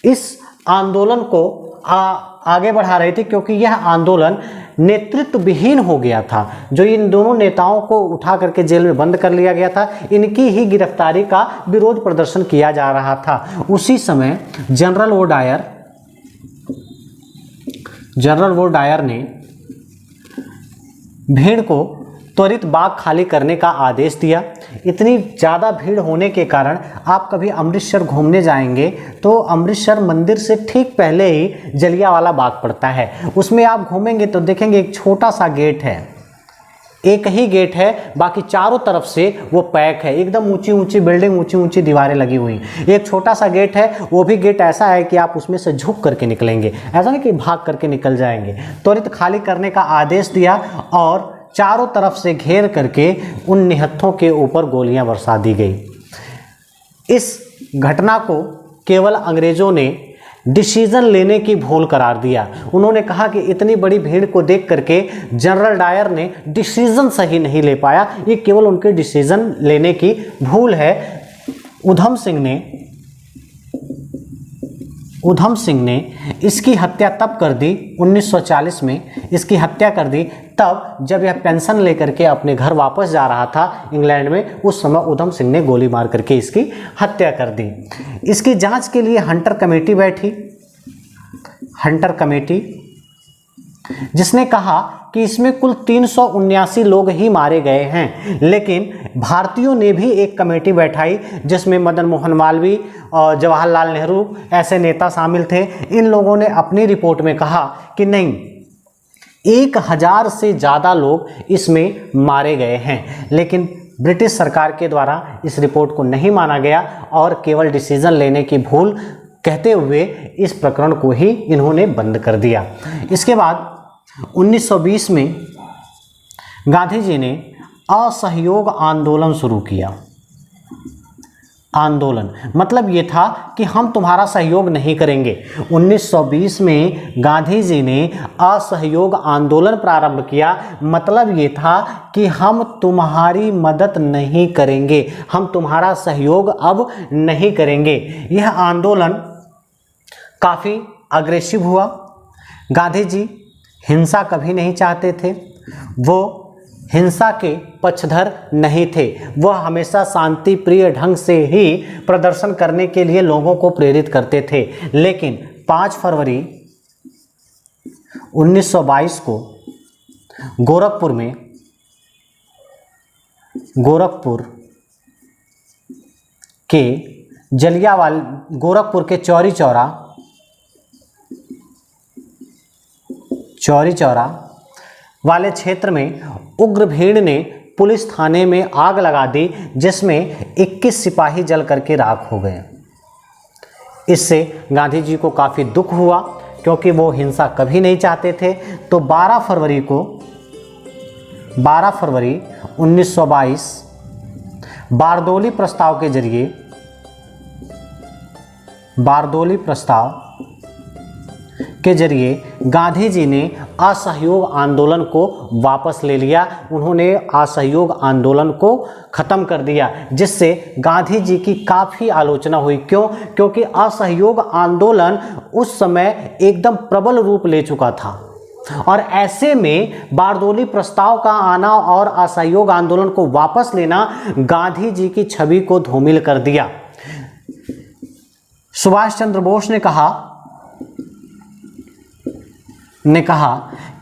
इस आंदोलन को आगे बढ़ा रही थी, क्योंकि यह आंदोलन नेतृत्व विहीन हो गया था। जो इन दोनों नेताओं को उठा करके जेल में बंद कर लिया गया था, इनकी ही गिरफ्तारी का विरोध प्रदर्शन किया जा रहा था। उसी समय जनरल वो डायर ने भीड़ को त्वरित बाग खाली करने का आदेश दिया। इतनी ज़्यादा भीड़ होने के कारण आप कभी अमृतसर घूमने जाएंगे तो अमृतसर मंदिर से ठीक पहले ही जलियांवाला बाग पड़ता है। उसमें आप घूमेंगे तो देखेंगे एक छोटा सा गेट है, एक ही गेट है, बाकी चारों तरफ से वो पैक है, एकदम ऊंची ऊंची बिल्डिंग, ऊंची ऊंची दीवारें लगी हुई। एक छोटा सा गेट है, वो भी गेट ऐसा है कि आप उसमें से झुक करके निकलेंगे, ऐसा नहीं कि भाग करके निकल जाएंगे। त्वरित खाली करने का आदेश दिया और चारों तरफ से घेर करके उन निहत्थों के ऊपर गोलियां बरसा दी गई। इस घटना को केवल अंग्रेजों ने डिसीजन लेने की भूल करार दिया। उन्होंने कहा कि इतनी बड़ी भीड़ को देख करके जनरल डायर ने डिसीजन सही नहीं ले पाया, ये केवल उनके डिसीजन लेने की भूल है। उधम सिंह ने इसकी हत्या तब कर दी 1940 में इसकी हत्या कर दी, तब जब यह पेंशन लेकर के अपने घर वापस जा रहा था इंग्लैंड में, उस समय उधम सिंह ने गोली मार करके इसकी हत्या कर दी। इसकी जांच के लिए हंटर कमेटी बैठी, जिसने कहा कि इसमें कुल 379 लोग ही मारे गए हैं। लेकिन भारतीयों ने भी एक कमेटी बैठाई जिसमें मदन मोहन मालवीय और जवाहरलाल नेहरू ऐसे नेता शामिल थे। इन लोगों ने अपनी रिपोर्ट में कहा कि नहीं, 1000 से ज़्यादा लोग इसमें मारे गए हैं। लेकिन ब्रिटिश सरकार के द्वारा इस रिपोर्ट को नहीं माना गया और केवल डिसीजन लेने की भूल कहते हुए इस प्रकरण को ही इन्होंने बंद कर दिया। इसके बाद 1920 में गांधी जी ने असहयोग आंदोलन शुरू किया। आंदोलन मतलब ये था कि हम तुम्हारा सहयोग नहीं करेंगे। 1920 में गांधी जी ने असहयोग आंदोलन प्रारंभ किया। मतलब ये था कि हम तुम्हारी मदद नहीं करेंगे, हम तुम्हारा सहयोग अब नहीं करेंगे। यह आंदोलन काफ़ी अग्रेसिव हुआ। गांधी जी हिंसा कभी नहीं चाहते थे, वो हिंसा के पक्षधर नहीं थे, वह हमेशा शांति प्रिय ढंग से ही प्रदर्शन करने के लिए लोगों को प्रेरित करते थे। लेकिन 5 फरवरी 1922 को गोरखपुर के चौरी चौरा वाले क्षेत्र में उग्र भीड़ ने पुलिस थाने में आग लगा दी, जिसमें 21 सिपाही जल करके राख हो गए। इससे गांधी जी को काफ़ी दुख हुआ, क्योंकि वो हिंसा कभी नहीं चाहते थे। तो 12 फरवरी 1922 बारदौली प्रस्ताव के जरिए गांधी जी ने असहयोग आंदोलन को वापस ले लिया। उन्होंने असहयोग आंदोलन को ख़त्म कर दिया, जिससे गांधी जी की काफ़ी आलोचना हुई। क्यों? क्योंकि असहयोग आंदोलन उस समय एकदम प्रबल रूप ले चुका था और ऐसे में बारदौली प्रस्ताव का आना और असहयोग आंदोलन को वापस लेना गांधी जी की छवि को धूमिल कर दिया। सुभाष चंद्र बोस ने कहा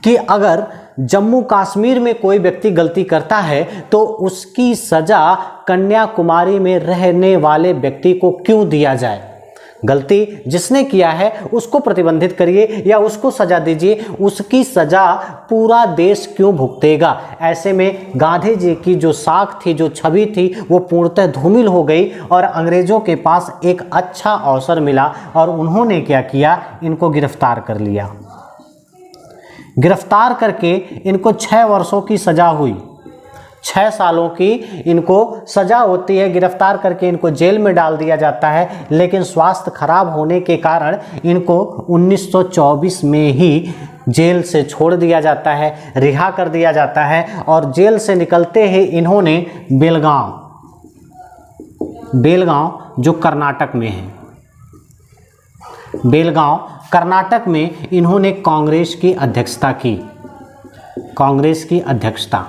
कि अगर जम्मू कश्मीर में कोई व्यक्ति गलती करता है तो उसकी सजा कन्याकुमारी में रहने वाले व्यक्ति को क्यों दिया जाए। गलती जिसने किया है उसको प्रतिबंधित करिए या उसको सजा दीजिए, उसकी सजा पूरा देश क्यों भुगतेगा। ऐसे में गांधी जी की जो साख थी, जो छवि थी, वो पूर्णतः धूमिल हो गई और अंग्रेजों के पास एक अच्छा अवसर मिला और उन्होंने क्या किया, इनको गिरफ्तार कर लिया। गिरफ्तार करके इनको 6 वर्षों की सजा हुई, 6 सालों की इनको सजा होती है। गिरफ्तार करके इनको जेल में डाल दिया जाता है, लेकिन स्वास्थ्य खराब होने के कारण इनको 1924 में ही जेल से छोड़ दिया जाता है, रिहा कर दिया जाता है। और जेल से निकलते ही इन्होंने बेलगांव जो कर्नाटक में है, बेलगांव कर्नाटक में इन्होंने कांग्रेस की अध्यक्षता की। कांग्रेस की अध्यक्षता,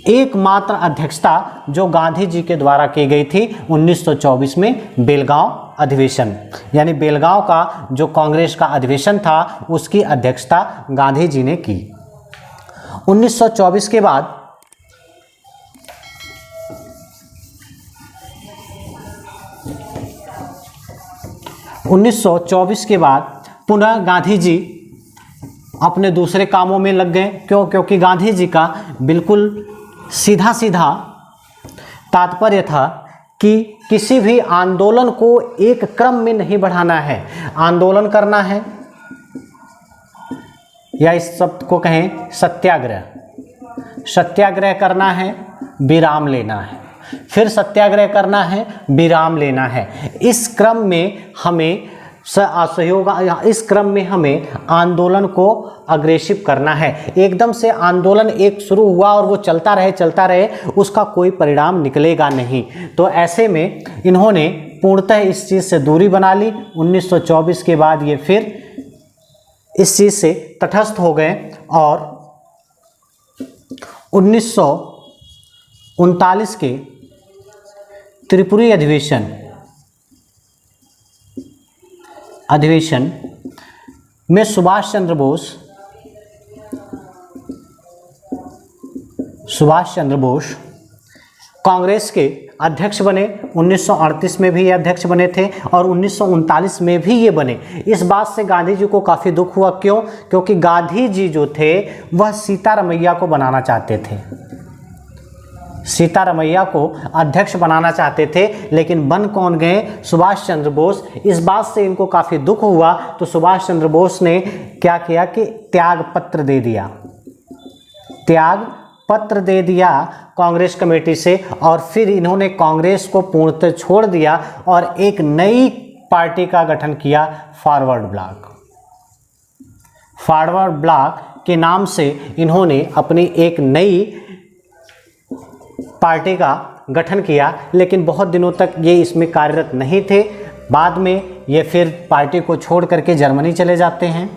एकमात्र अध्यक्षता जो गांधी जी के द्वारा की गई थी 1924 में बेलगांव अधिवेशन, यानी बेलगांव का जो कांग्रेस का अधिवेशन था उसकी अध्यक्षता गांधी जी ने की। 1924 के बाद 1924 के बाद पुनः गांधी जी अपने दूसरे कामों में लग गए। क्योंकि गांधी जी का बिल्कुल सीधा सीधा तात्पर्य था कि किसी भी आंदोलन को एक क्रम में नहीं बढ़ाना है। आंदोलन करना है या इस शब्द को कहें सत्याग्रह, सत्याग्रह करना है, विराम लेना है, फिर सत्याग्रह करना है, विराम लेना है। इस क्रम में हमें असहयोग, इस क्रम में हमें आंदोलन को अग्रेसिव करना है। एकदम से आंदोलन एक शुरू हुआ और वो चलता रहे, उसका कोई परिणाम निकलेगा नहीं। तो ऐसे में इन्होंने पूर्णतः इस चीज़ से दूरी बना ली। 1924 के बाद ये फिर इस चीज़ से तटस्थ हो गए और 1939 के त्रिपुरी अधिवेशन में सुभाष चंद्र बोस कांग्रेस के अध्यक्ष बने। 1938 में भी ये अध्यक्ष बने थे और 1939 में भी ये बने। इस बात से गांधी जी को काफ़ी दुख हुआ। क्यों? क्योंकि गांधी जी जो थे वह सीतारमैया को बनाना चाहते थे, सीतारमैया को अध्यक्ष बनाना चाहते थे, लेकिन बन कौन गए? सुभाष चंद्र बोस। इस बात से इनको काफ़ी दुख हुआ तो सुभाष चंद्र बोस ने क्या किया कि त्याग पत्र दे दिया कांग्रेस कमेटी से और फिर इन्होंने कांग्रेस को पूर्णतः छोड़ दिया और एक नई पार्टी का गठन किया, फॉरवर्ड ब्लॉक के नाम से इन्होंने अपनी एक नई पार्टी का गठन किया। लेकिन बहुत दिनों तक ये इसमें कार्यरत नहीं थे। बाद में ये फिर पार्टी को छोड़ करके जर्मनी चले जाते हैं।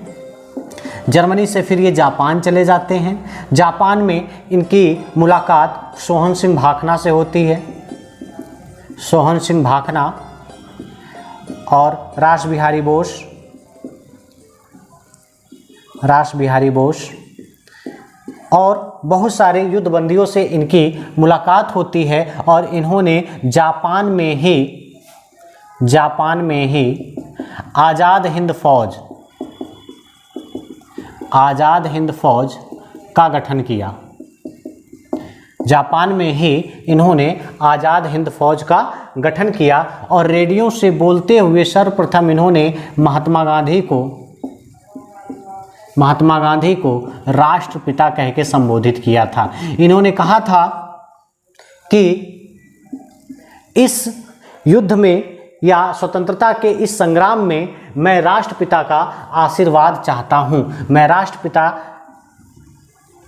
जर्मनी से फिर ये जापान चले जाते हैं। जापान में इनकी मुलाकात सोहन सिंह भाखना से होती है। सोहन सिंह भाखना और रास बिहारी बोस और बहुत सारे युद्धबंदियों से इनकी मुलाकात होती है और इन्होंने जापान में ही आज़ाद हिंद फौज का गठन किया। जापान में ही इन्होंने आज़ाद हिंद फौज का गठन किया और रेडियो से बोलते हुए सर्वप्रथम इन्होंने महात्मा गांधी को राष्ट्रपिता कह के संबोधित किया था। इन्होंने कहा था कि इस युद्ध में या स्वतंत्रता के इस संग्राम में मैं राष्ट्रपिता का आशीर्वाद चाहता हूँ, मैं राष्ट्रपिता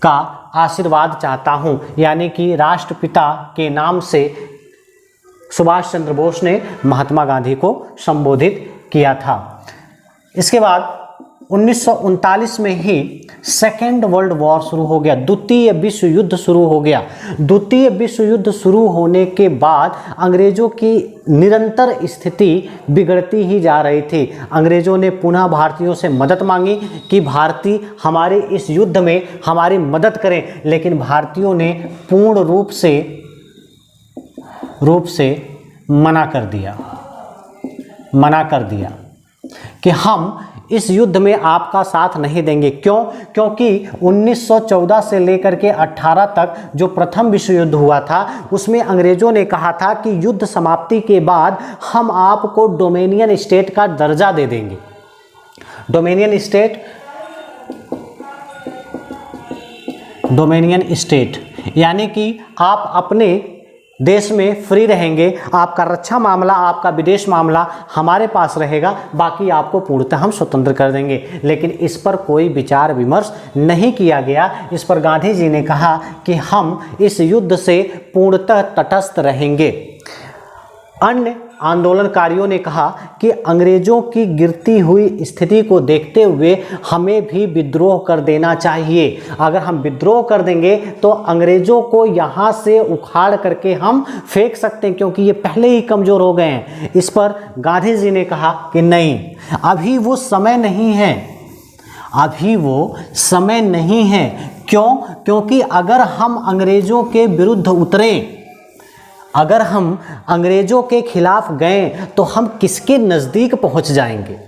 का आशीर्वाद चाहता हूँ। यानी कि राष्ट्रपिता के नाम से सुभाष चंद्र बोस ने महात्मा गांधी को संबोधित किया था। इसके बाद 1939 में ही सेकेंड वर्ल्ड वॉर शुरू हो गया, द्वितीय विश्व युद्ध शुरू हो गया। द्वितीय विश्व युद्ध शुरू होने के बाद अंग्रेज़ों की निरंतर स्थिति बिगड़ती ही जा रही थी। अंग्रेज़ों ने पुनः भारतीयों से मदद मांगी कि भारतीय हमारे इस युद्ध में हमारी मदद करें, लेकिन भारतीयों ने पूर्ण रूप से मना कर दिया। मना कर दिया कि हम इस युद्ध में आपका साथ नहीं देंगे। क्यों? क्योंकि 1914 से लेकर के 18 तक जो प्रथम विश्व युद्ध हुआ था उसमें अंग्रेजों ने कहा था कि युद्ध समाप्ति के बाद हम आपको डोमिनियन स्टेट का दर्जा दे देंगे। डोमिनियन स्टेट यानी कि आप अपने देश में फ्री रहेंगे, आपका रक्षा मामला, आपका विदेश मामला हमारे पास रहेगा, बाकी आपको पूर्णतः हम स्वतंत्र कर देंगे। लेकिन इस पर कोई विचार विमर्श नहीं किया गया। इस पर गांधी जी ने कहा कि हम इस युद्ध से पूर्णतः तटस्थ रहेंगे। अन्य आंदोलनकारियों ने कहा कि अंग्रेजों की गिरती हुई स्थिति को देखते हुए हमें भी विद्रोह कर देना चाहिए। अगर हम विद्रोह कर देंगे तो अंग्रेजों को यहाँ से उखाड़ करके हम फेंक सकते हैं, क्योंकि ये पहले ही कमज़ोर हो गए हैं। इस पर गांधी जी ने कहा कि नहीं, अभी वो समय नहीं है, अभी वो समय नहीं है। क्यों? क्योंकि अगर हम अंग्रेजों के विरुद्ध उतरें, अगर हम अंग्रेजों के खिलाफ गए तो हम किसके नज़दीक पहुंच जाएंगे।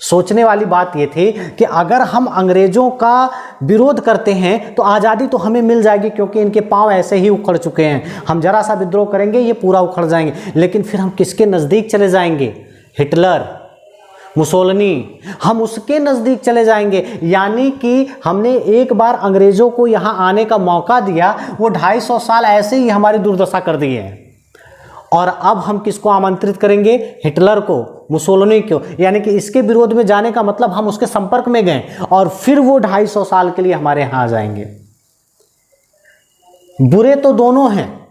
सोचने वाली बात यह थी कि अगर हम अंग्रेजों का विरोध करते हैं तो आज़ादी तो हमें मिल जाएगी, क्योंकि इनके पांव ऐसे ही उखड़ चुके हैं। हम जरा सा विद्रोह करेंगे ये पूरा उखड़ जाएंगे। लेकिन फिर हम किसके नज़दीक चले जाएंगे? हिटलर, मुसोलिनी, हम उसके नज़दीक चले जाएंगे। यानी कि हमने एक बार अंग्रेज़ों को यहाँ आने का मौका दिया, वो 250 साल ऐसे ही हमारी दुर्दशा कर दिए हैं। और अब हम किसको आमंत्रित करेंगे? हिटलर को, मुसोलिनी को। यानी कि इसके विरोध में जाने का मतलब हम उसके संपर्क में गए और फिर वो 250 साल के लिए हमारे यहाँ आ जाएंगे। बुरे तो दोनों हैं,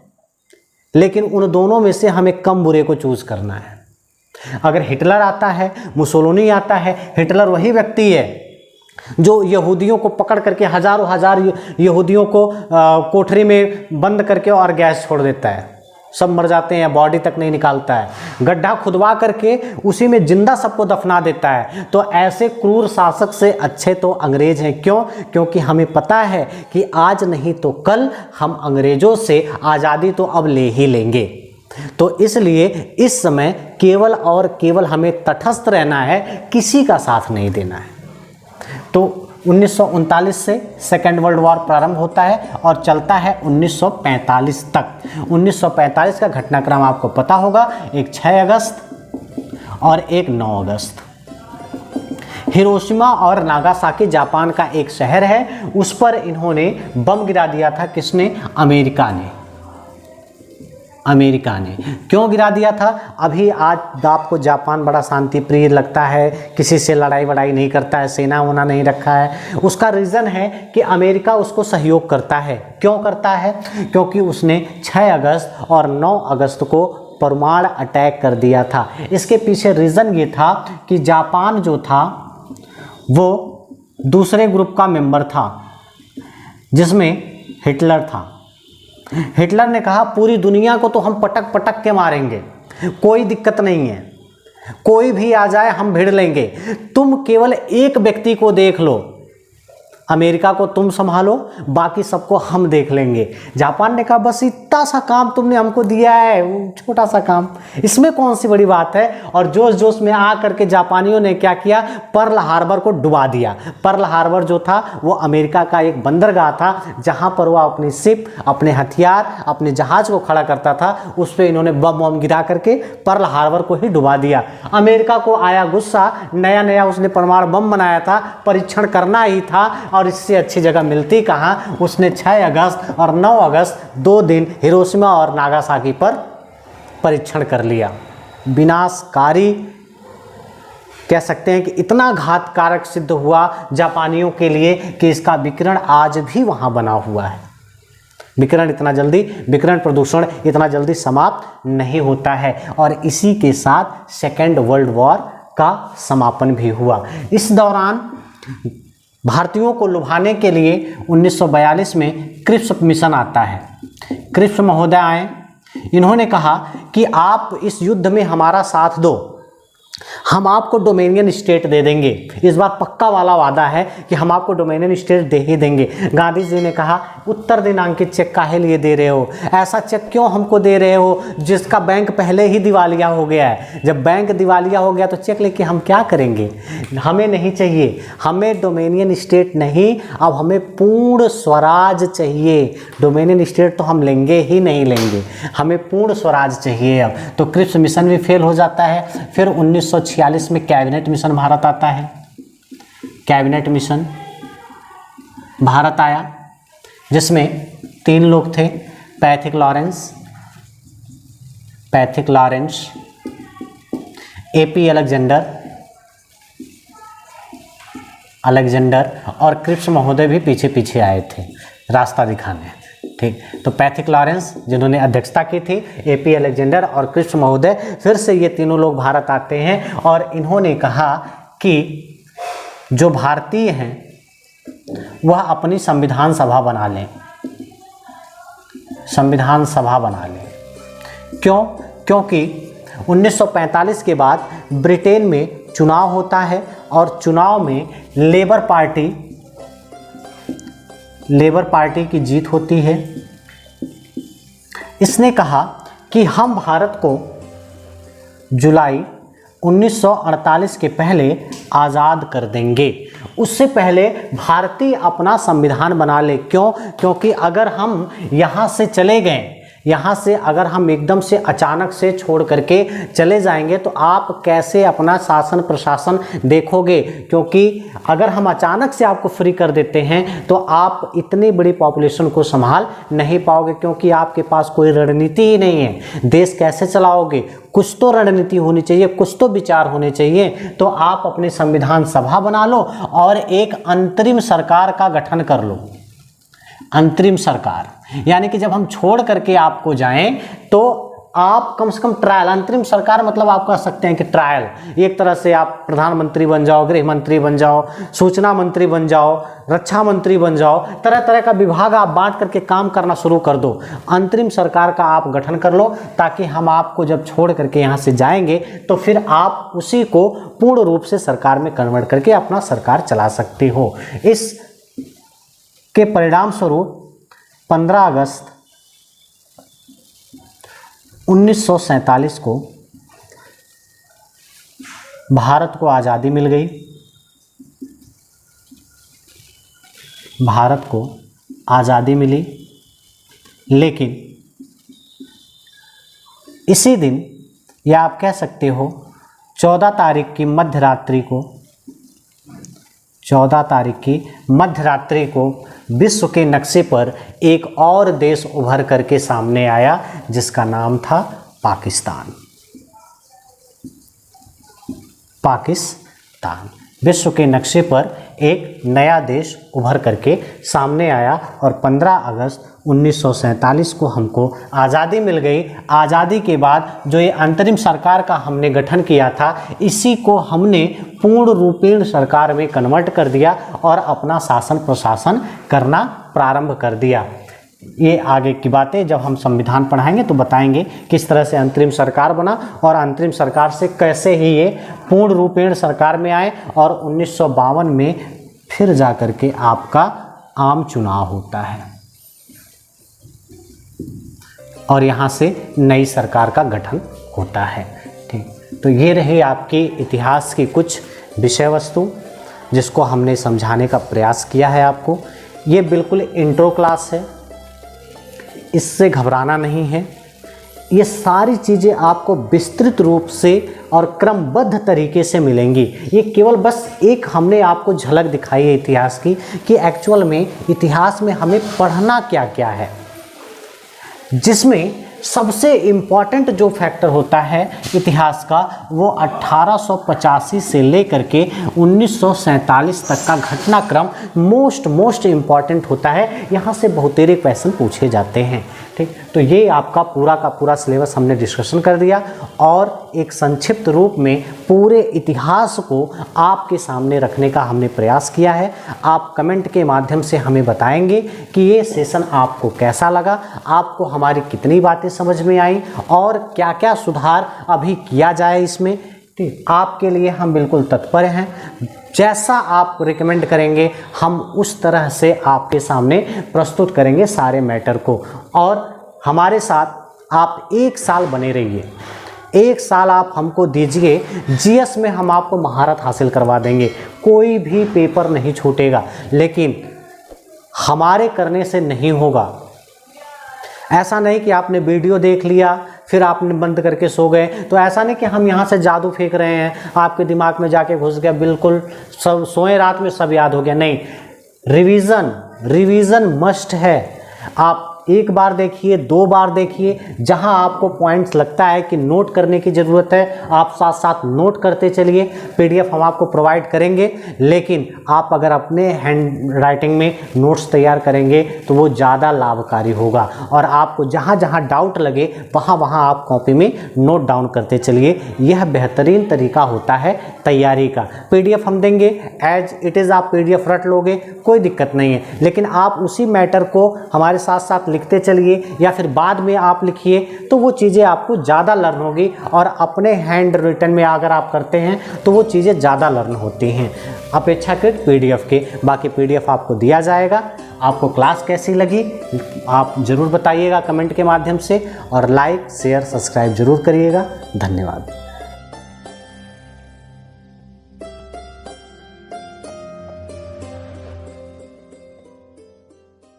लेकिन उन दोनों में से हमें कम बुरे को चूज करना है। अगर हिटलर आता है, मुसोलिनी आता है, हिटलर वही व्यक्ति है जो यहूदियों को पकड़ करके हजार यहूदियों को कोठरी में बंद करके और गैस छोड़ देता है, सब मर जाते हैं, बॉडी तक नहीं निकालता है, गड्ढा खुदवा करके उसी में जिंदा सबको दफना देता है। तो ऐसे क्रूर शासक से अच्छे तो अंग्रेज हैं। क्यों? क्योंकि हमें पता है कि आज नहीं तो कल हम अंग्रेजों से आज़ादी तो अब ले ही लेंगे। तो इसलिए इस समय केवल और केवल हमें तटस्थ रहना है, किसी का साथ नहीं देना है। तो 1939 से सेकेंड वर्ल्ड वॉर प्रारंभ होता है और चलता है 1945 तक। 1945 का घटनाक्रम आपको पता होगा, एक 6 अगस्त और एक 9 अगस्त। हिरोशिमा और नागासाकी जापान का एक शहर है, उस पर इन्होंने बम गिरा दिया था। किसने? अमेरिका ने। क्यों गिरा दिया था? अभी आज आपको जापान बड़ा शांति प्रिय लगता है, किसी से लड़ाई वड़ाई नहीं करता है, सेना वोना नहीं रखा है। उसका रीज़न है कि अमेरिका उसको सहयोग करता है। क्यों करता है? क्योंकि उसने 6 अगस्त और 9 अगस्त को परमाणु अटैक कर दिया था। इसके पीछे रीज़न ये था कि जापान जो था वो दूसरे ग्रुप का मेंबर था जिसमें हिटलर था। हिटलर ने कहा पूरी दुनिया को तो हम पटक पटक के मारेंगे, कोई दिक्कत नहीं है, कोई भी आ जाए हम भिड़ लेंगे, तुम केवल एक व्यक्ति को देख लो, अमेरिका को तुम संभालो, बाकी सबको हम देख लेंगे। जापान ने कहा बस इतना सा काम तुमने हमको दिया है, छोटा सा काम, इसमें कौन सी बड़ी बात है। और जोश जोश में आ करके जापानियों ने क्या किया? पर्ल हार्बर को डुबा दिया। पर्ल हार्बर जो था वो अमेरिका का एक बंदरगाह था, जहाँ पर वह अपनी शिप, अपने हथियार, अपने जहाज को खड़ा करता था। उस पर इन्होंने बम वम गिरा करके पर्ल हार्बर को ही डुबा दिया। अमेरिका को आया गुस्सा, नया नया उसने परमाणु बम बनाया था, परीक्षण करना ही था और इससे अच्छी जगह मिलती कहाँ। उसने 6 अगस्त और 9 अगस्त 2 दिन हिरोशिमा और नागासाकी पर परीक्षण कर लिया। विनाशकारी कह सकते हैं कि इतना घातकारक सिद्ध हुआ जापानियों के लिए कि इसका विकिरण आज भी वहाँ बना हुआ है। विकिरण प्रदूषण इतना जल्दी समाप्त नहीं होता है। और इसी के साथ सेकेंड वर्ल्ड वॉर का समापन भी हुआ। इस दौरान भारतीयों को लुभाने के लिए 1942 में क्रिप्स मिशन आता है। क्रिप्स महोदय आए, इन्होंने कहा कि आप इस युद्ध में हमारा साथ दो, हम आपको डोमेनियन स्टेट दे देंगे। इस बार पक्का वाला वादा है कि हम आपको डोमेनियन स्टेट दे ही देंगे। गांधी जी ने कहा उत्तर दिनांकित चेक काहे लिए दे रहे हो, ऐसा चेक क्यों हमको दे रहे हो जिसका बैंक पहले ही दिवालिया हो गया है। जब बैंक दिवालिया हो गया तो चेक लेके हम क्या करेंगे, हमें नहीं चाहिए, हमें डोमेनियन स्टेट नहीं, अब हमें पूर्ण स्वराज चाहिए। डोमेनियन स्टेट तो हम लेंगे ही नहीं लेंगे, हमें पूर्ण स्वराज चाहिए। अब तो क्रिप्स मिशन भी फेल हो जाता है। फिर 1946 में कैबिनेट मिशन भारत आता है। कैबिनेट मिशन भारत आया जिसमें 3 लोग थे, पैथिक लॉरेंस, एपी अलेक्जेंडर और क्रिप्स महोदय भी पीछे पीछे आए थे रास्ता दिखाने। ठीक, तो पैथिक लॉरेंस जिन्होंने अध्यक्षता की थी, एपी अलेक्जेंडर और क्रिप्स महोदय, फिर से ये तीनों लोग भारत आते हैं और इन्होंने कहा कि जो भारतीय हैं वह अपनी संविधान सभा बना लें। संविधान सभा बना लें क्यों? क्योंकि 1945 के बाद ब्रिटेन में चुनाव होता है और चुनाव में लेबर पार्टी की जीत होती है। इसने कहा कि हम भारत को जुलाई 1948 के पहले आज़ाद कर देंगे। उससे पहले भारतीय अपना संविधान बना ले। क्यों? क्योंकि अगर हम यहाँ से चले गए, यहाँ से अगर हम एकदम से अचानक से छोड़ करके चले जाएंगे तो आप कैसे अपना शासन प्रशासन देखोगे? क्योंकि अगर हम अचानक से आपको फ्री कर देते हैं तो आप इतनी बड़ी पॉपुलेशन को संभाल नहीं पाओगे, क्योंकि आपके पास कोई रणनीति ही नहीं है। देश कैसे चलाओगे? कुछ तो रणनीति होनी चाहिए, कुछ तो विचार होने चाहिए। तो आप अपनी संविधान सभा बना लो और एक अंतरिम सरकार का गठन कर लो। अंतरिम सरकार यानी कि जब हम छोड़ करके आपको जाएं तो आप कम से कम ट्रायल, अंतरिम सरकार मतलब आप कह सकते हैं कि ट्रायल, एक तरह से आप प्रधानमंत्री बन जाओ, गृह मंत्री बन जाओ, सूचना मंत्री बन जाओ, रक्षा मंत्री बन जाओ, तरह तरह का विभाग आप बांट करके काम करना शुरू कर दो। अंतरिम सरकार का आप गठन कर लो ताकि हम आपको जब छोड़ करके यहाँ से जाएंगे तो फिर आप उसी को पूर्ण रूप से सरकार में कन्वर्ट करके अपना सरकार चला सकते हो। इस के परिणाम स्वरूप 15 अगस्त 1947 को भारत को आज़ादी मिल गई। भारत को आज़ादी मिली, लेकिन इसी दिन या आप कह सकते हो 14 तारीख की मध्यरात्रि को विश्व के नक्शे पर एक और देश उभर करके सामने आया जिसका नाम था पाकिस्तान। विश्व के नक्शे पर एक नया देश उभर करके सामने आया और 15 अगस्त 1947 को हमको आज़ादी मिल गई। आज़ादी के बाद जो ये अंतरिम सरकार का हमने गठन किया था, इसी को हमने पूर्ण रूपेण सरकार में कन्वर्ट कर दिया और अपना शासन प्रशासन करना प्रारंभ कर दिया। ये आगे की बातें जब हम संविधान पढ़ाएंगे तो बताएंगे किस तरह से अंतरिम सरकार बना और अंतरिम सरकार से कैसे ही ये पूर्ण रूपेण सरकार में आए और 1952 में फिर जा कर के आपका आम चुनाव होता है और यहाँ से नई सरकार का गठन होता है। ठीक, तो ये रही आपकी इतिहास की कुछ विषय वस्तु जिसको हमने समझाने का प्रयास किया है आपको। ये बिल्कुल इंट्रो क्लास है, इससे घबराना नहीं है। ये सारी चीज़ें आपको विस्तृत रूप से और क्रमबद्ध तरीके से मिलेंगी। ये केवल बस एक हमने आपको झलक दिखाई है इतिहास की कि एक्चुअल में इतिहास में हमें पढ़ना क्या क्या है, जिसमें सबसे इम्पॉर्टेंट जो फैक्टर होता है इतिहास का वो 1885 से लेकर के 1947 तक का घटनाक्रम मोस्ट इम्पॉर्टेंट होता है। यहाँ से बहुतेरे क्वेश्चन पूछे जाते हैं। ठीक, तो ये आपका पूरा का पूरा सिलेबस हमने डिस्कशन कर दिया और एक संक्षिप्त रूप में पूरे इतिहास को आपके सामने रखने का हमने प्रयास किया है। आप कमेंट के माध्यम से हमें बताएंगे कि ये सेशन आपको कैसा लगा, आपको हमारी कितनी बातें समझ में आई और क्या क्या सुधार अभी किया जाए इसमें, ठीक, आपके लिए हम बिल्कुल तत्पर हैं। जैसा आप रिकमेंड करेंगे हम उस तरह से आपके सामने प्रस्तुत करेंगे सारे मैटर को। और हमारे साथ आप 1 साल बने रहिए, 1 साल आप हमको दीजिए, जीएस में हम आपको महारत हासिल करवा देंगे, कोई भी पेपर नहीं छूटेगा। लेकिन हमारे करने से नहीं होगा। ऐसा नहीं कि आपने वीडियो देख लिया फिर आपने बंद करके सो गए, तो ऐसा नहीं कि हम यहाँ से जादू फेंक रहे हैं, आपके दिमाग में जाके घुस गया, बिल्कुल सब सोए रात में सब याद हो गया। नहीं, रिवीजन मस्ट है। आप 1 बार देखिए, 2 बार देखिए, जहां आपको पॉइंट्स लगता है कि नोट करने की ज़रूरत है आप साथ साथ नोट करते चलिए। पीडीएफ हम आपको प्रोवाइड करेंगे, लेकिन आप अगर अपने हैंड राइटिंग में नोट्स तैयार करेंगे तो वो ज़्यादा लाभकारी होगा। और आपको जहां जहां डाउट लगे वहां आप कॉपी में नोट डाउन करते चलिए। यह बेहतरीन तरीका होता है तैयारी का। पीडीएफ हम देंगे, एज इट इज़ आप पीडीएफ रट लोगे, कोई दिक्कत नहीं है, लेकिन आप उसी मैटर को हमारे साथ साथ लिखते चलिए या फिर बाद में आप लिखिए, तो वो चीज़ें आपको ज़्यादा लर्न होगी। और अपने हैंड रिटन में अगर आप करते हैं तो वो चीज़ें ज़्यादा लर्न होती हैं अपेक्षाकृत पीडीएफ के। बाकी पीडीएफ आपको दिया जाएगा। आपको क्लास कैसी लगी आप ज़रूर बताइएगा कमेंट के माध्यम से, और लाइक शेयर सब्सक्राइब ज़रूर करिएगा। धन्यवाद।